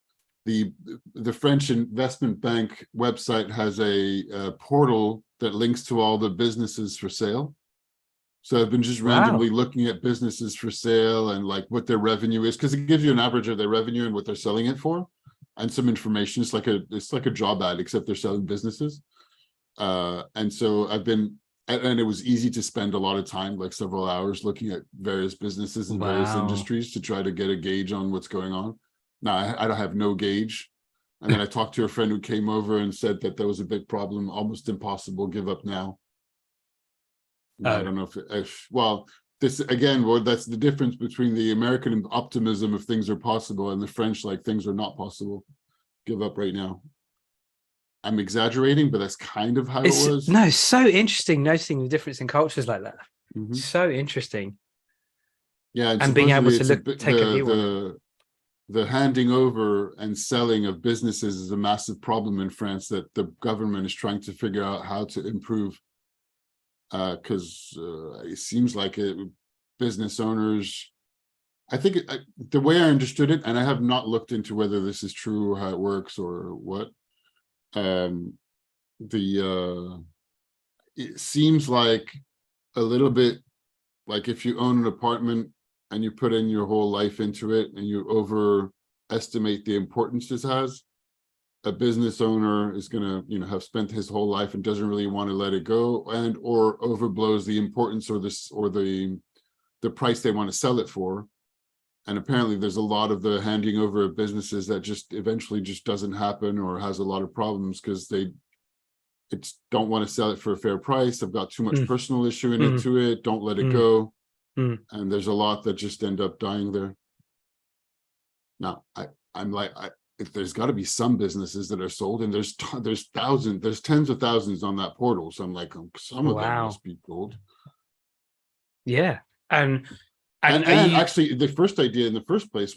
French investment bank website has a portal that links to all the businesses for sale. So I've been just randomly looking at businesses for sale and like what their revenue is, because it gives you an average of their revenue and what they're selling it for. And some information. It's like a job ad, except they're selling businesses. And so and it was easy to spend a lot of time, like several hours, looking at various businesses in various industries to try to get a gauge on what's going on. Now I don't have no gauge. And then I talked to a friend who came over and said that there was a big problem, almost impossible, give up now. I don't know this again, that's the difference between the American optimism of things are possible and the French, like things are not possible. Give up right now. I'm exaggerating, but that's kind of how it was. No, so interesting noticing the difference in cultures like that. Mm-hmm. So interesting. Yeah, and being able to take a view on the handing over and selling of businesses is a massive problem in France that the government is trying to figure out how to improve. Because it seems like business owners, I think the way I understood it, and I have not looked into whether this is true or how it works or what, it seems like a little bit like if you own an apartment and you put in your whole life into it and you overestimate the importance this has, a business owner is going to, have spent his whole life and doesn't really want to let it go, and or overblows the importance or the price they want to sell it for. And apparently there's a lot of the handing over of businesses that just eventually just doesn't happen or has a lot of problems because they don't want to sell it for a fair price. They've got too much personal issue into it. Don't let it go. And there's a lot that just end up dying there. Now, I'm like, there's got to be some businesses that are sold, and there's tens of thousands on that portal. So I'm like, some of them must be gold. Yeah, and actually, the first idea in the first place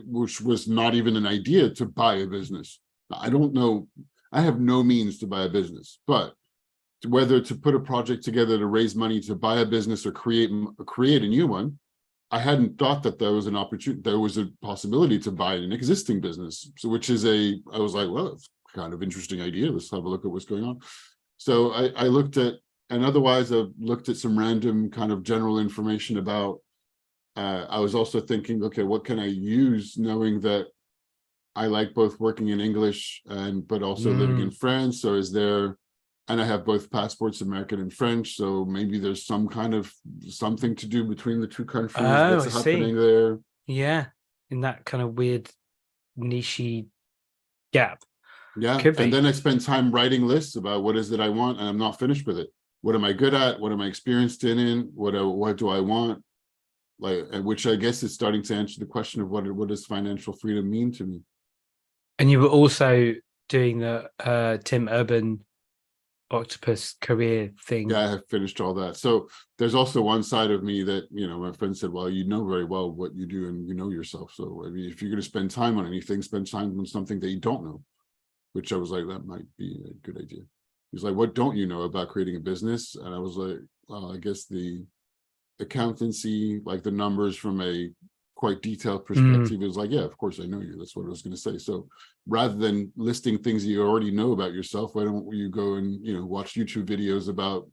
which was not even an idea, to buy a business. I don't know. I have no means to buy a business, but whether to put a project together to raise money to buy a business or create a new one, I hadn't thought that there was an opportunity, there was a possibility to buy an existing business. So I was like, well, it's kind of interesting idea. Let's have a look at what's going on. So I looked at, and otherwise I've looked at some random kind of general information about, I was also thinking, okay, what can I use, knowing that I like both working in English but also living in France. So is there, and I have both passports, American and French. So maybe there's some kind of something to do between the two countries. Oh, What's I happening see. there? Yeah, in that kind of weird niche gap. Yeah. Could And be. then I spend time writing lists about what is it I want, and I'm not finished with it. What am I good at? What am I experienced in? What do I want? Like, which I guess is starting to answer the question of what does financial freedom mean to me? And you were also doing the Tim Urban octopus career thing. Yeah, I have finished all that. So there's also one side of me that, my friend said, well, you know very well what you do and you know yourself. So I mean, if you're going to spend time on anything, spend time on something that you don't know, which I was like, that might be a good idea. He's like, what don't you know about creating a business? And I was like, well, I guess the accountancy, like the numbers from a quite detailed perspective, is like, yeah, of course I know you. That's what I was going to say. So rather than listing things you already know about yourself, why don't you go and watch YouTube videos about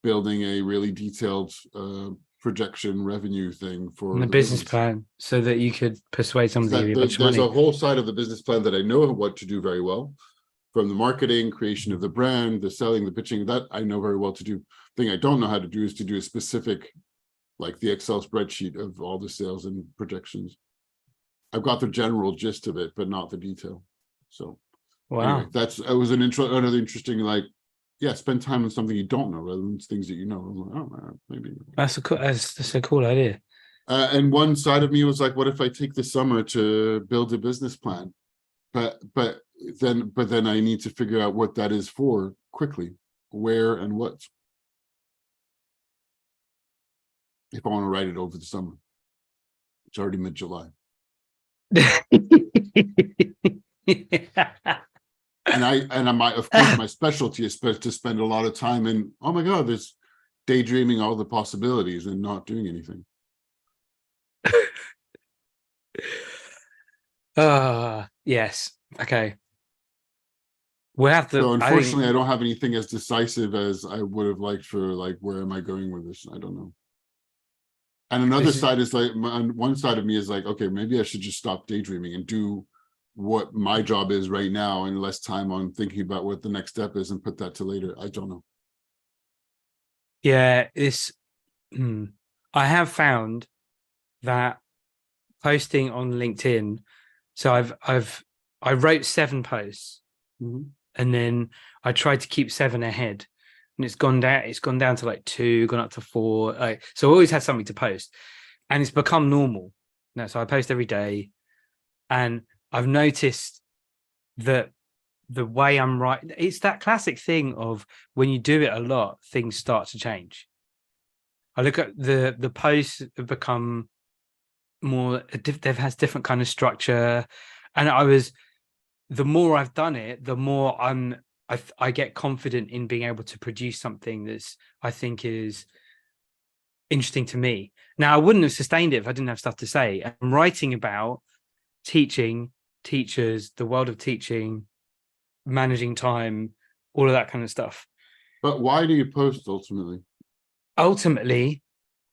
building a really detailed projection revenue thing for The the business business? plan, so that you could persuade somebody to give you a bunch of There's money. a whole side of the business plan that I know what to do very well, from the marketing, creation of the brand, the selling, the pitching, that I know very well to do. The thing I don't know how to do is to do a specific, like the Excel spreadsheet of all the sales and projections. I've got the general gist of it, but not the detail. So anyway, Wow, it was another interesting, like, yeah, spend time on something you don't know rather than things that you know. I'm like, oh, maybe. that's a cool idea. And one side of me was like, what if I take the summer to build a business plan? But then I need to figure out what that is for quickly, where and what, if I want to write it over the summer. It's already mid-July. And of course, my specialty is to spend a lot of time in, oh my God, there's daydreaming all the possibilities and not doing anything. Yes. Okay. We'll have to. So I think. unfortunately, I don't have anything as decisive as I would have liked for, like, where am I going with this? I don't know. And another This is. side is like, one side of me is like, okay, maybe I should just stop daydreaming and do what my job is right now, and less time on thinking about what the next step is and put that to later. I don't know. Yeah. I have found that posting on LinkedIn. So I wrote 7 posts, and then I tried to keep 7 ahead, and it's gone down. It's gone down to like 2, gone up to 4. So I always had something to post, and it's become normal. So I post every day, and I've noticed that the way I'm writing, it's that classic thing of when you do it a lot, things start to change. I look at the posts have become more, they've has different kind of structure, and the more I've done it, the more I get confident in being able to produce something that's, I think, is interesting to me. Now, I wouldn't have sustained it if I didn't have stuff to say. I'm writing about teaching, teachers, the world of teaching, managing time, all of that kind of stuff. But why do you post ultimately? Ultimately,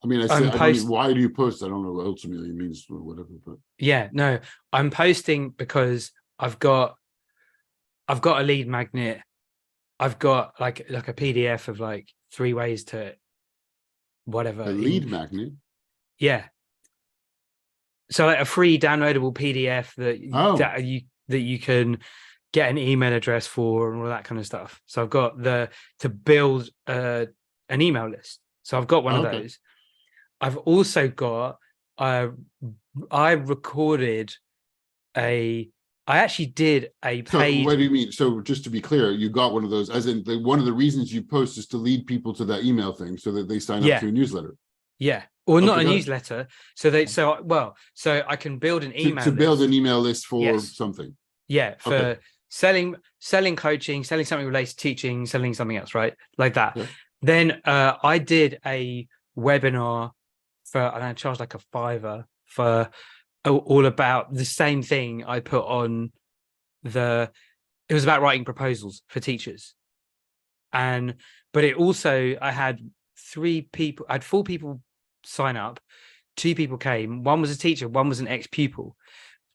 I mean, why do you post? I don't know what ultimately means or whatever, but yeah, no, I'm posting because I've got a lead magnet. I've got like a PDF of like 3 ways to whatever. a lead magnet. Yeah. So like a free downloadable PDF Oh, that you can get an email address for and all that kind of stuff. So I've got to build an email list. So I've got one of okay. those. I've also got I recorded I actually did a So paid. what do you mean? So just to be clear, you got one of those, as in one of the reasons you post is to lead people to that email thing so that they sign up Yeah, to a newsletter. yeah, or not Okay, a got it. newsletter. So I can build an email To build an list. email list for Yes, something. yeah, Okay. for selling coaching, selling something related to teaching, selling something else, right? Like that. Yeah. Then I did a webinar and I charged like a $5 for all about the same thing I put on it it was about writing proposals for teachers. But it also, I had 4 people sign up. 2 people came. One was a teacher, one was an ex-pupil.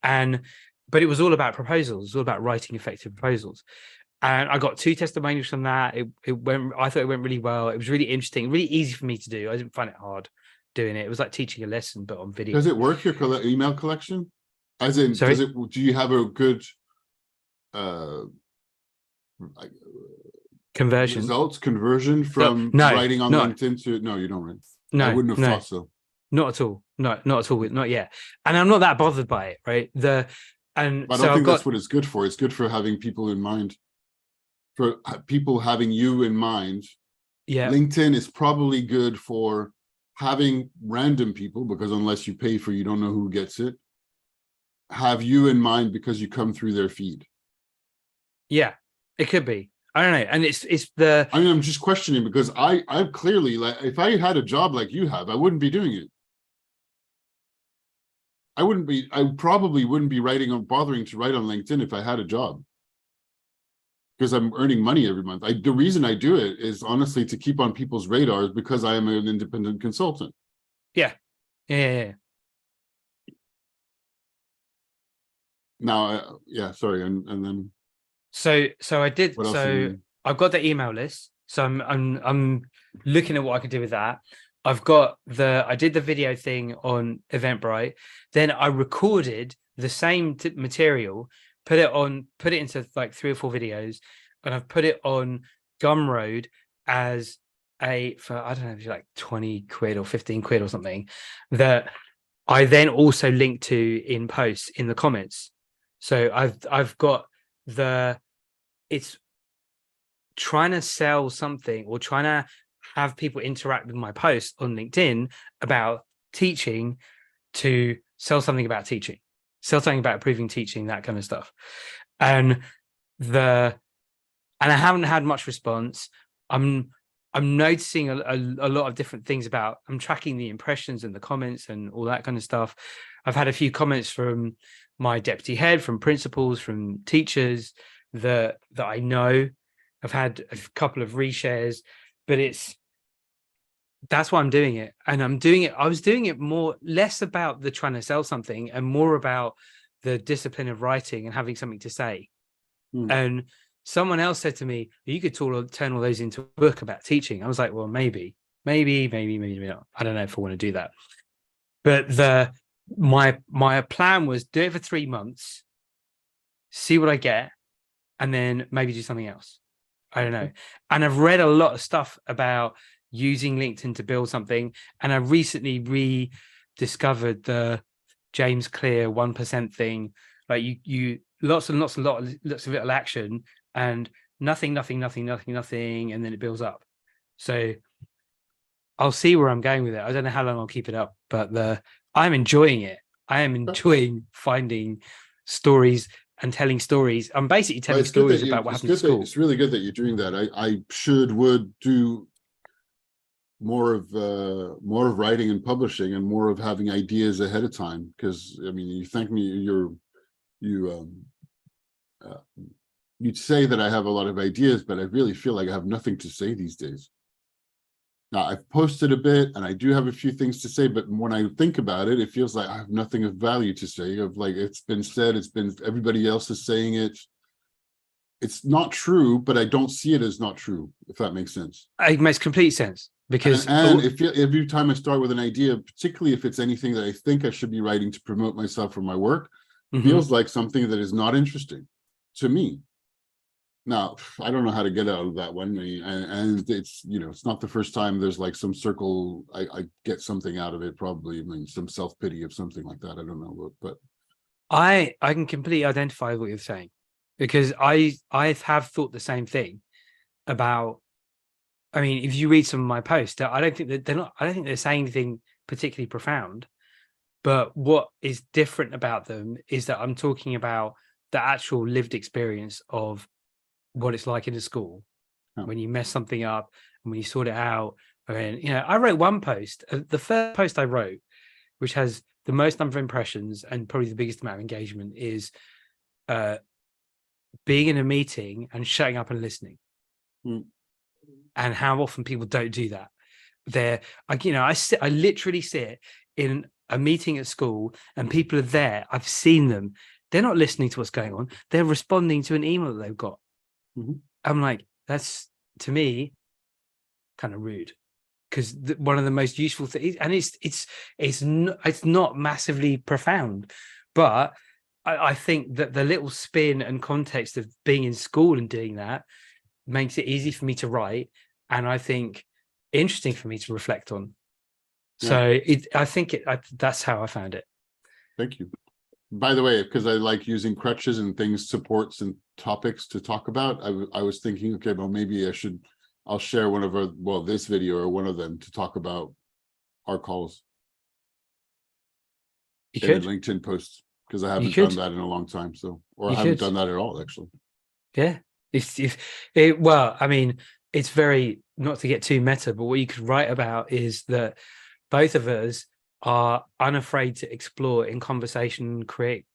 But it was all about proposals. It was all about writing effective proposals. And I got 2 testimonials from that. I thought it went really well. It was really interesting, really easy for me to do. I didn't find it hard doing it. It was like teaching a lesson, but on video. Does it work, your email collection? As in, Sorry? do you have a good conversion from writing on LinkedIn to, no, you don't, right? No, I wouldn't have thought so. Not at all. No, not at all. Not yet. And I'm not that bothered by it, right? But I don't think that's what it's good for. It's good for having people in mind, for people having you in mind. Yeah. LinkedIn is probably good for having random people, because unless you pay for, you don't know who gets it. Have you in mind because you come through their feed. Yeah, it could be. I don't know. And I'm just questioning, because I'm clearly, like, if I had a job like you have, I wouldn't be doing it. I probably wouldn't be bothering to write on LinkedIn if I had a job, because I'm earning money every month. The reason I do it is honestly to keep on people's radars, because I am an independent consultant. Yeah. Yeah. Now, sorry. And then. So I did. So I've got the email list. So I'm looking at what I can do with that. I did the video thing on Eventbrite. Then I recorded the same material, put it into like 3 or 4 videos, and I've put it on Gumroad as for I don't know, if it's like 20 quid or 15 quid or something, that I then also link to in posts in the comments. So I've got it's trying to sell something, or trying to have people interact with my posts on LinkedIn about teaching, to sell something about teaching, sell something about improving teaching, that kind of stuff. And I haven't had much response. I'm noticing a lot of different things I'm tracking the impressions and the comments and all that kind of stuff. I've had a few comments from my deputy head, from principals, from teachers that I know. I've had a couple of reshares, but that's why I'm doing it. And I was doing it less about the trying to sell something, and more about the discipline of writing and having something to say. And someone else said to me, you could turn all those into a book about teaching. I was like, well, maybe not. I don't know if I want to do that. But my plan was do it for 3 months, see what I get, and then maybe do something else. I don't know. And I've read a lot of stuff about using LinkedIn to build something. And I recently rediscovered the James Clear 1% thing. Like you lots of little action, and nothing, and then it builds up. So I'll see where I'm going with it. I don't know how long I'll keep it up, but I'm enjoying it. I am enjoying finding stories and telling stories. I'm basically telling stories about what happened at school. It's really good that you're doing that. I would do more of writing and publishing, and more of having ideas ahead of time. Because I mean, you thank me. You'd say that I have a lot of ideas, but I really feel like I have nothing to say these days. Now, I've posted a bit, and I do have a few things to say, but when I think about it, it feels like I have nothing of value to say. Of like, it's been said, everybody else is saying it. It's not true, but I don't see it as not true, if that makes sense. It makes complete sense, because every time I start with an idea, particularly if it's anything that I think I should be writing to promote myself or my work, feels like something that is not interesting to me. Now, I don't know how to get out of that one, and it's it's not the first time there's like some circle. I get something out of it, probably. I mean, some self-pity of something like that. I don't know, but I can completely identify what you're saying, because I have thought the same thing about. I mean, if you read some of my posts, I don't think they're saying anything particularly profound. But what is different about them is that I'm talking about the actual lived experience of what it's like in a school when you mess something up and when you sort it out. And I wrote one post, the first post I wrote, which has the most number of impressions and probably the biggest amount of engagement, is being in a meeting and shutting up and listening. Mm. And how often people don't do that. They're like, I literally sit in a meeting at school and people are there. I've seen them. They're not listening to what's going on. They're responding to an email that they've got. Mm-hmm. I'm like, that's, to me, kind of rude, because one of the most useful things, and it's not massively profound, but I think that the little spin and context of being in school and doing that makes it easy for me to write, and I think interesting for me to reflect on. So that's how I found it. Thank you. By the way, because I like using crutches and things, supports and topics to talk about, I was thinking, okay, well, maybe I'll share one of this video or one of them to talk about our calls. You in could. a LinkedIn post, because I haven't done that in a long time. I haven't done that at all, actually. Yeah. I mean, it's very, not to get too meta, but what you could write about is that both of us are unafraid to explore in conversation and create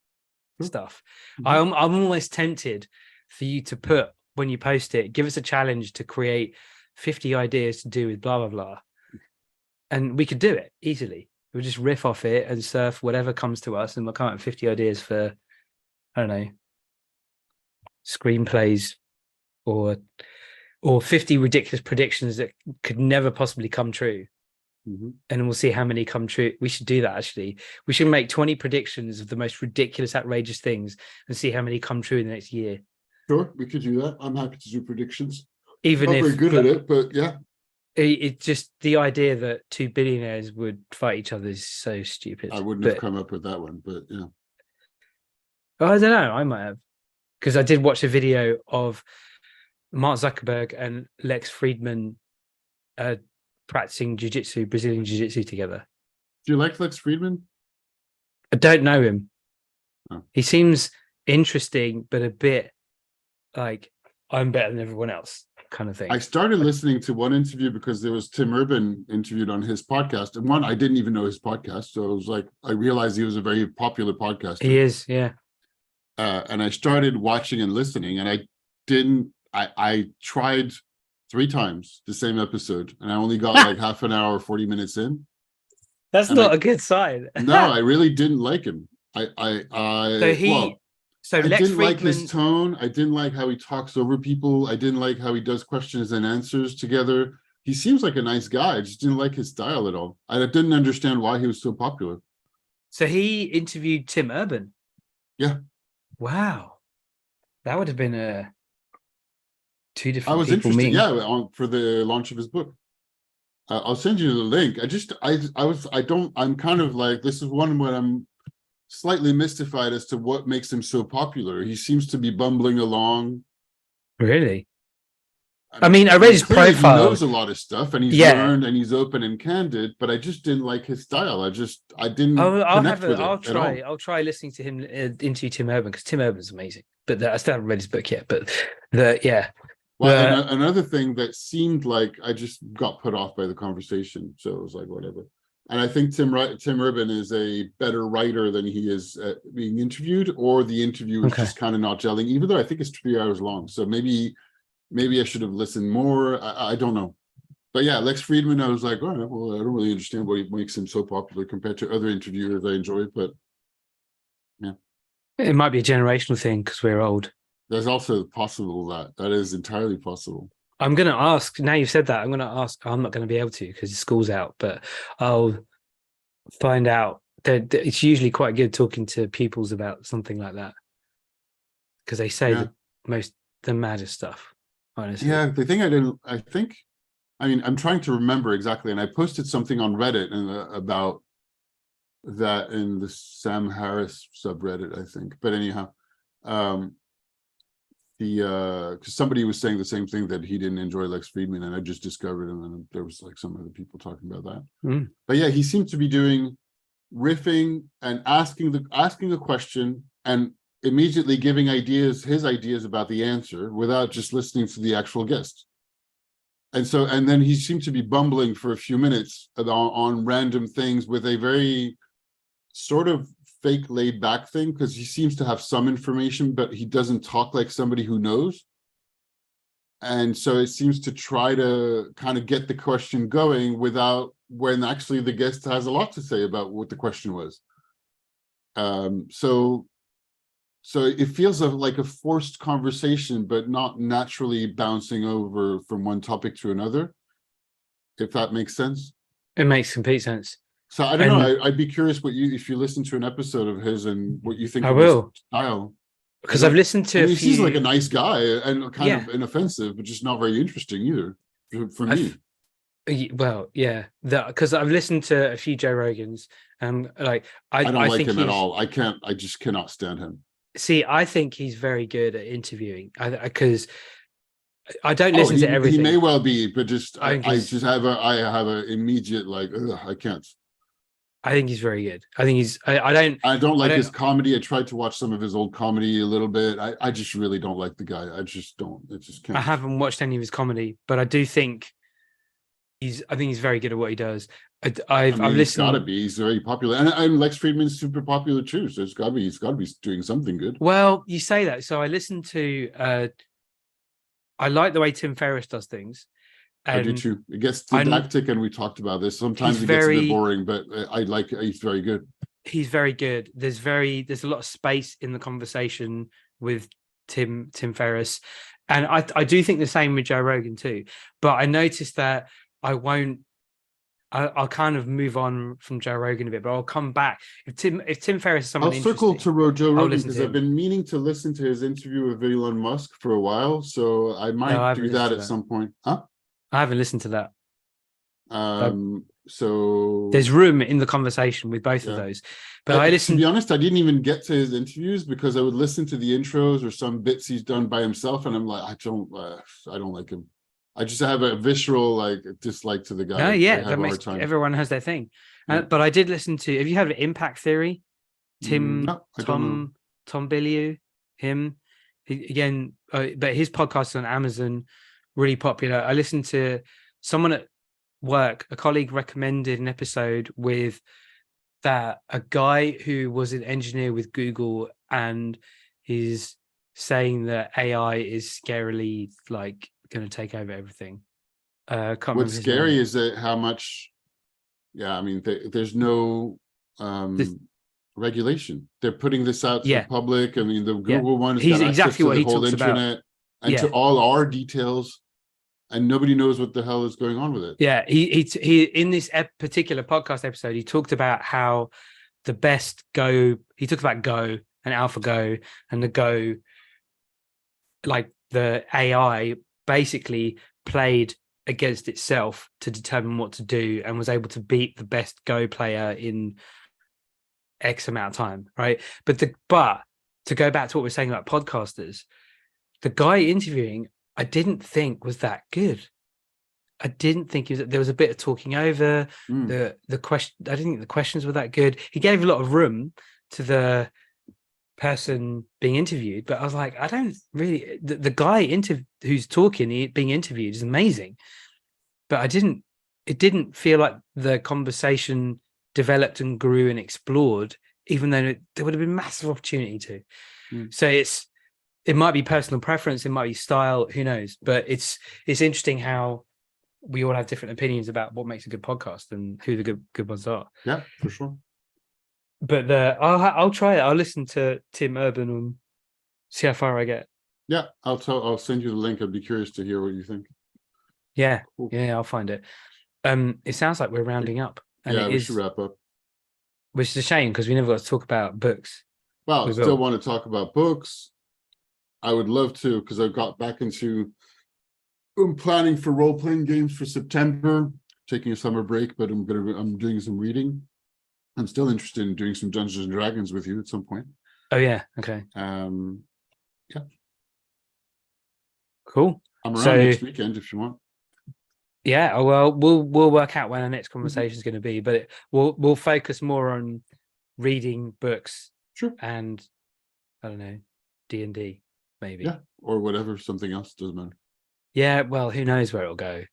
stuff. Mm-hmm. I'm almost tempted for you to put, when you post it, give us a challenge to create 50 ideas to do with blah, blah, blah. And we could do it easily. We'll just riff off it and surf whatever comes to us, and we'll come up with 50 ideas for, I don't know, screenplays or 50 ridiculous predictions that could never possibly come true. Mm-hmm. And we'll see how many come true. We should do that, actually. We should make 20 predictions of the most ridiculous, outrageous things and see how many come true in the next year. Sure, we could do that. I'm happy to do predictions. Even I'm not if very good at it, but yeah. It's just the idea that two billionaires would fight each other is so stupid. I wouldn't have come up with that one, but yeah. I don't know. I might have, because I did watch a video of Mark Zuckerberg and Lex Friedman practicing jiu-jitsu, Brazilian jiu-jitsu together. Do you like Lex Friedman? I don't know him. Oh. He seems interesting, but a bit like, I'm better than everyone else kind of thing. I started listening to one interview because there was Tim Urban interviewed on his podcast, and one, I didn't even know his podcast, so it was like I realized he was a very popular podcaster. He is, yeah. And I started watching and listening, and I tried 3 times the same episode, and I only got like half an hour, 40 minutes in. That's not a good sign. No, I really didn't like him. I didn't like his tone. I didn't like how he talks over people. I didn't like how he does questions and answers together. He seems like a nice guy. I just didn't like his style at all. I didn't understand why he was so popular. So he interviewed Tim Urban? Yeah. Wow. That would have been 2 different I was people interested, meeting. yeah, for the launch of his book. I'll send you the link. I'm kind of like, this is one where I'm slightly mystified as to what makes him so popular. He seems to be bumbling along. Really? I mean, I read his profile. He knows a lot of stuff, and he's learned, and he's open and candid. But I just didn't like his style. I didn't connect with it. I'll try listening to him interview Tim Urban, because Tim Urban's amazing. But I still haven't read his book yet. But Well, another thing that seemed like I just got put off by the conversation, so it was like whatever. And I think Tim Urban is a better writer than he is being interviewed, or the interview is just kind of not gelling, even though I think it's 3 hours long. So maybe I should have listened more. I don't know. But yeah, Lex Friedman, I was like, all right, well, I don't really understand what makes him so popular compared to other interviewers I enjoy, but yeah. It might be a generational thing because we're old. There's also possible that is entirely possible. I'm going to ask, now you've said that, I'm going to ask, I'm not going to be able to because school's out, but I'll find out. That it's usually quite good talking to pupils about something like that, because they say the maddest stuff, honestly. Yeah, the thing I'm trying to remember exactly, and I posted something on Reddit about that in the Sam Harris subreddit, I think. But anyhow, because somebody was saying the same thing, that he didn't enjoy Lex Friedman, and I just discovered him, and there was like some other people talking about that. But yeah, he seemed to be doing riffing and asking a question and immediately giving his ideas about the answer without just listening to the actual guest. And then he seemed to be bumbling for a few minutes on random things with a very sort of fake laid back thing because he seems to have some information, but he doesn't talk like somebody who knows. And so it seems to try to kind of get the question going without when actually the guest has a lot to say about what the question was. So it feels like a forced conversation, but not naturally bouncing over from one topic to another, if that makes sense. It makes complete sense. So I don't know. I'd be curious if you listen to an episode of his and what you think I of will. his style. Because I've listened to he seems like a nice guy and kind of Yeah. inoffensive, but just not very interesting either for me. Well, yeah, because I've listened to a few Joe Rogans, and like I don't like think him at all. I just cannot stand him. See, I think he's very good at interviewing. Because I don't listen to everything. He may well be, but just I have a immediate like I can't. I think he's very good. I think he's. I don't like his comedy. I tried to watch some of his old comedy a little bit. I just really don't like the guy. I just don't. It just can't. I haven't watched any of his comedy, but I do think I think he's very good at what he does. I've listened. He's got to be. He's very popular, and Lex Friedman's super popular too. So he's got to be doing something good. Well, you say that. So I listened to. I like the way Tim Ferriss does things. I do too. It gets didactic, and we talked about this. Sometimes it gets a bit boring, but he's very good. He's very good. There's a lot of space in the conversation with Tim Ferriss, and I do think the same with Joe Rogan too. But I noticed that I'll kind of move on from Joe Rogan a bit, but I'll come back if Tim Ferriss is someone. I'll circle to Joe Rogan because I've been meaning to listen to his interview with Elon Musk for a while, so I might do that at some point. Huh? I haven't listened to that. So there's room in the conversation with both of those. But I listened. To be honest, I didn't even get to his interviews because I would listen to the intros or some bits he's done by himself, and I'm like, I don't like him. I just have a visceral dislike to the guy. No, yeah, that makes everyone has their thing. Yeah. But I did listen to. Have you heard of Impact Theory? Tom Bilyeu, him again. But his podcast is on Amazon, really popular. I listened to someone at work, a colleague recommended an episode with a guy who was an engineer with Google, and he's saying that AI is scarily going to take over everything. What's scary is that how much. Yeah, I mean, there's no regulation. They're putting this out to the public. I mean, the Google one is exactly what he talks internet about, and to all our details, and nobody knows what the hell is going on with it. Yeah, he in this particular podcast episode, he talked about how the best Go. He talked about Go and AlphaGo, and the Go, like the AI, basically played against itself to determine what to do and was able to beat the best Go player in X amount of time, right? But to go back to what we're saying about podcasters, the guy interviewing, I didn't think was that good. I didn't think there was a bit of talking over the question. I didn't think the questions were that good. He gave a lot of room to the person being interviewed, but I was like, I don't really. The guy who's being interviewed is amazing, but it didn't feel like the conversation developed and grew and explored, even though there would have been massive opportunity to. So it might be personal preference, it might be style, who knows? But it's interesting how we all have different opinions about what makes a good podcast and who the good ones are. Yeah, for sure. But I'll try it. I'll listen to Tim Urban and see how far I get. Yeah, I'll send you the link. I'd be curious to hear what you think. Yeah, cool. Yeah, I'll find it. It sounds like we're rounding up. And we should wrap up. Which is a shame because we never got to talk about books. Well, I still want to talk about books. I would love to, because I got back into planning for role-playing games for September, taking a summer break, but I'm doing some reading. I'm still interested in doing some Dungeons and Dragons with you at some point. Oh yeah, okay. Yeah. Cool. I'm around next weekend if you want. Yeah, well, we'll work out when our next conversation is going to be, but we'll focus more on reading books, and I don't know, D&D maybe. Yeah, or whatever, something else, doesn't matter. Yeah, well, who knows where it'll go?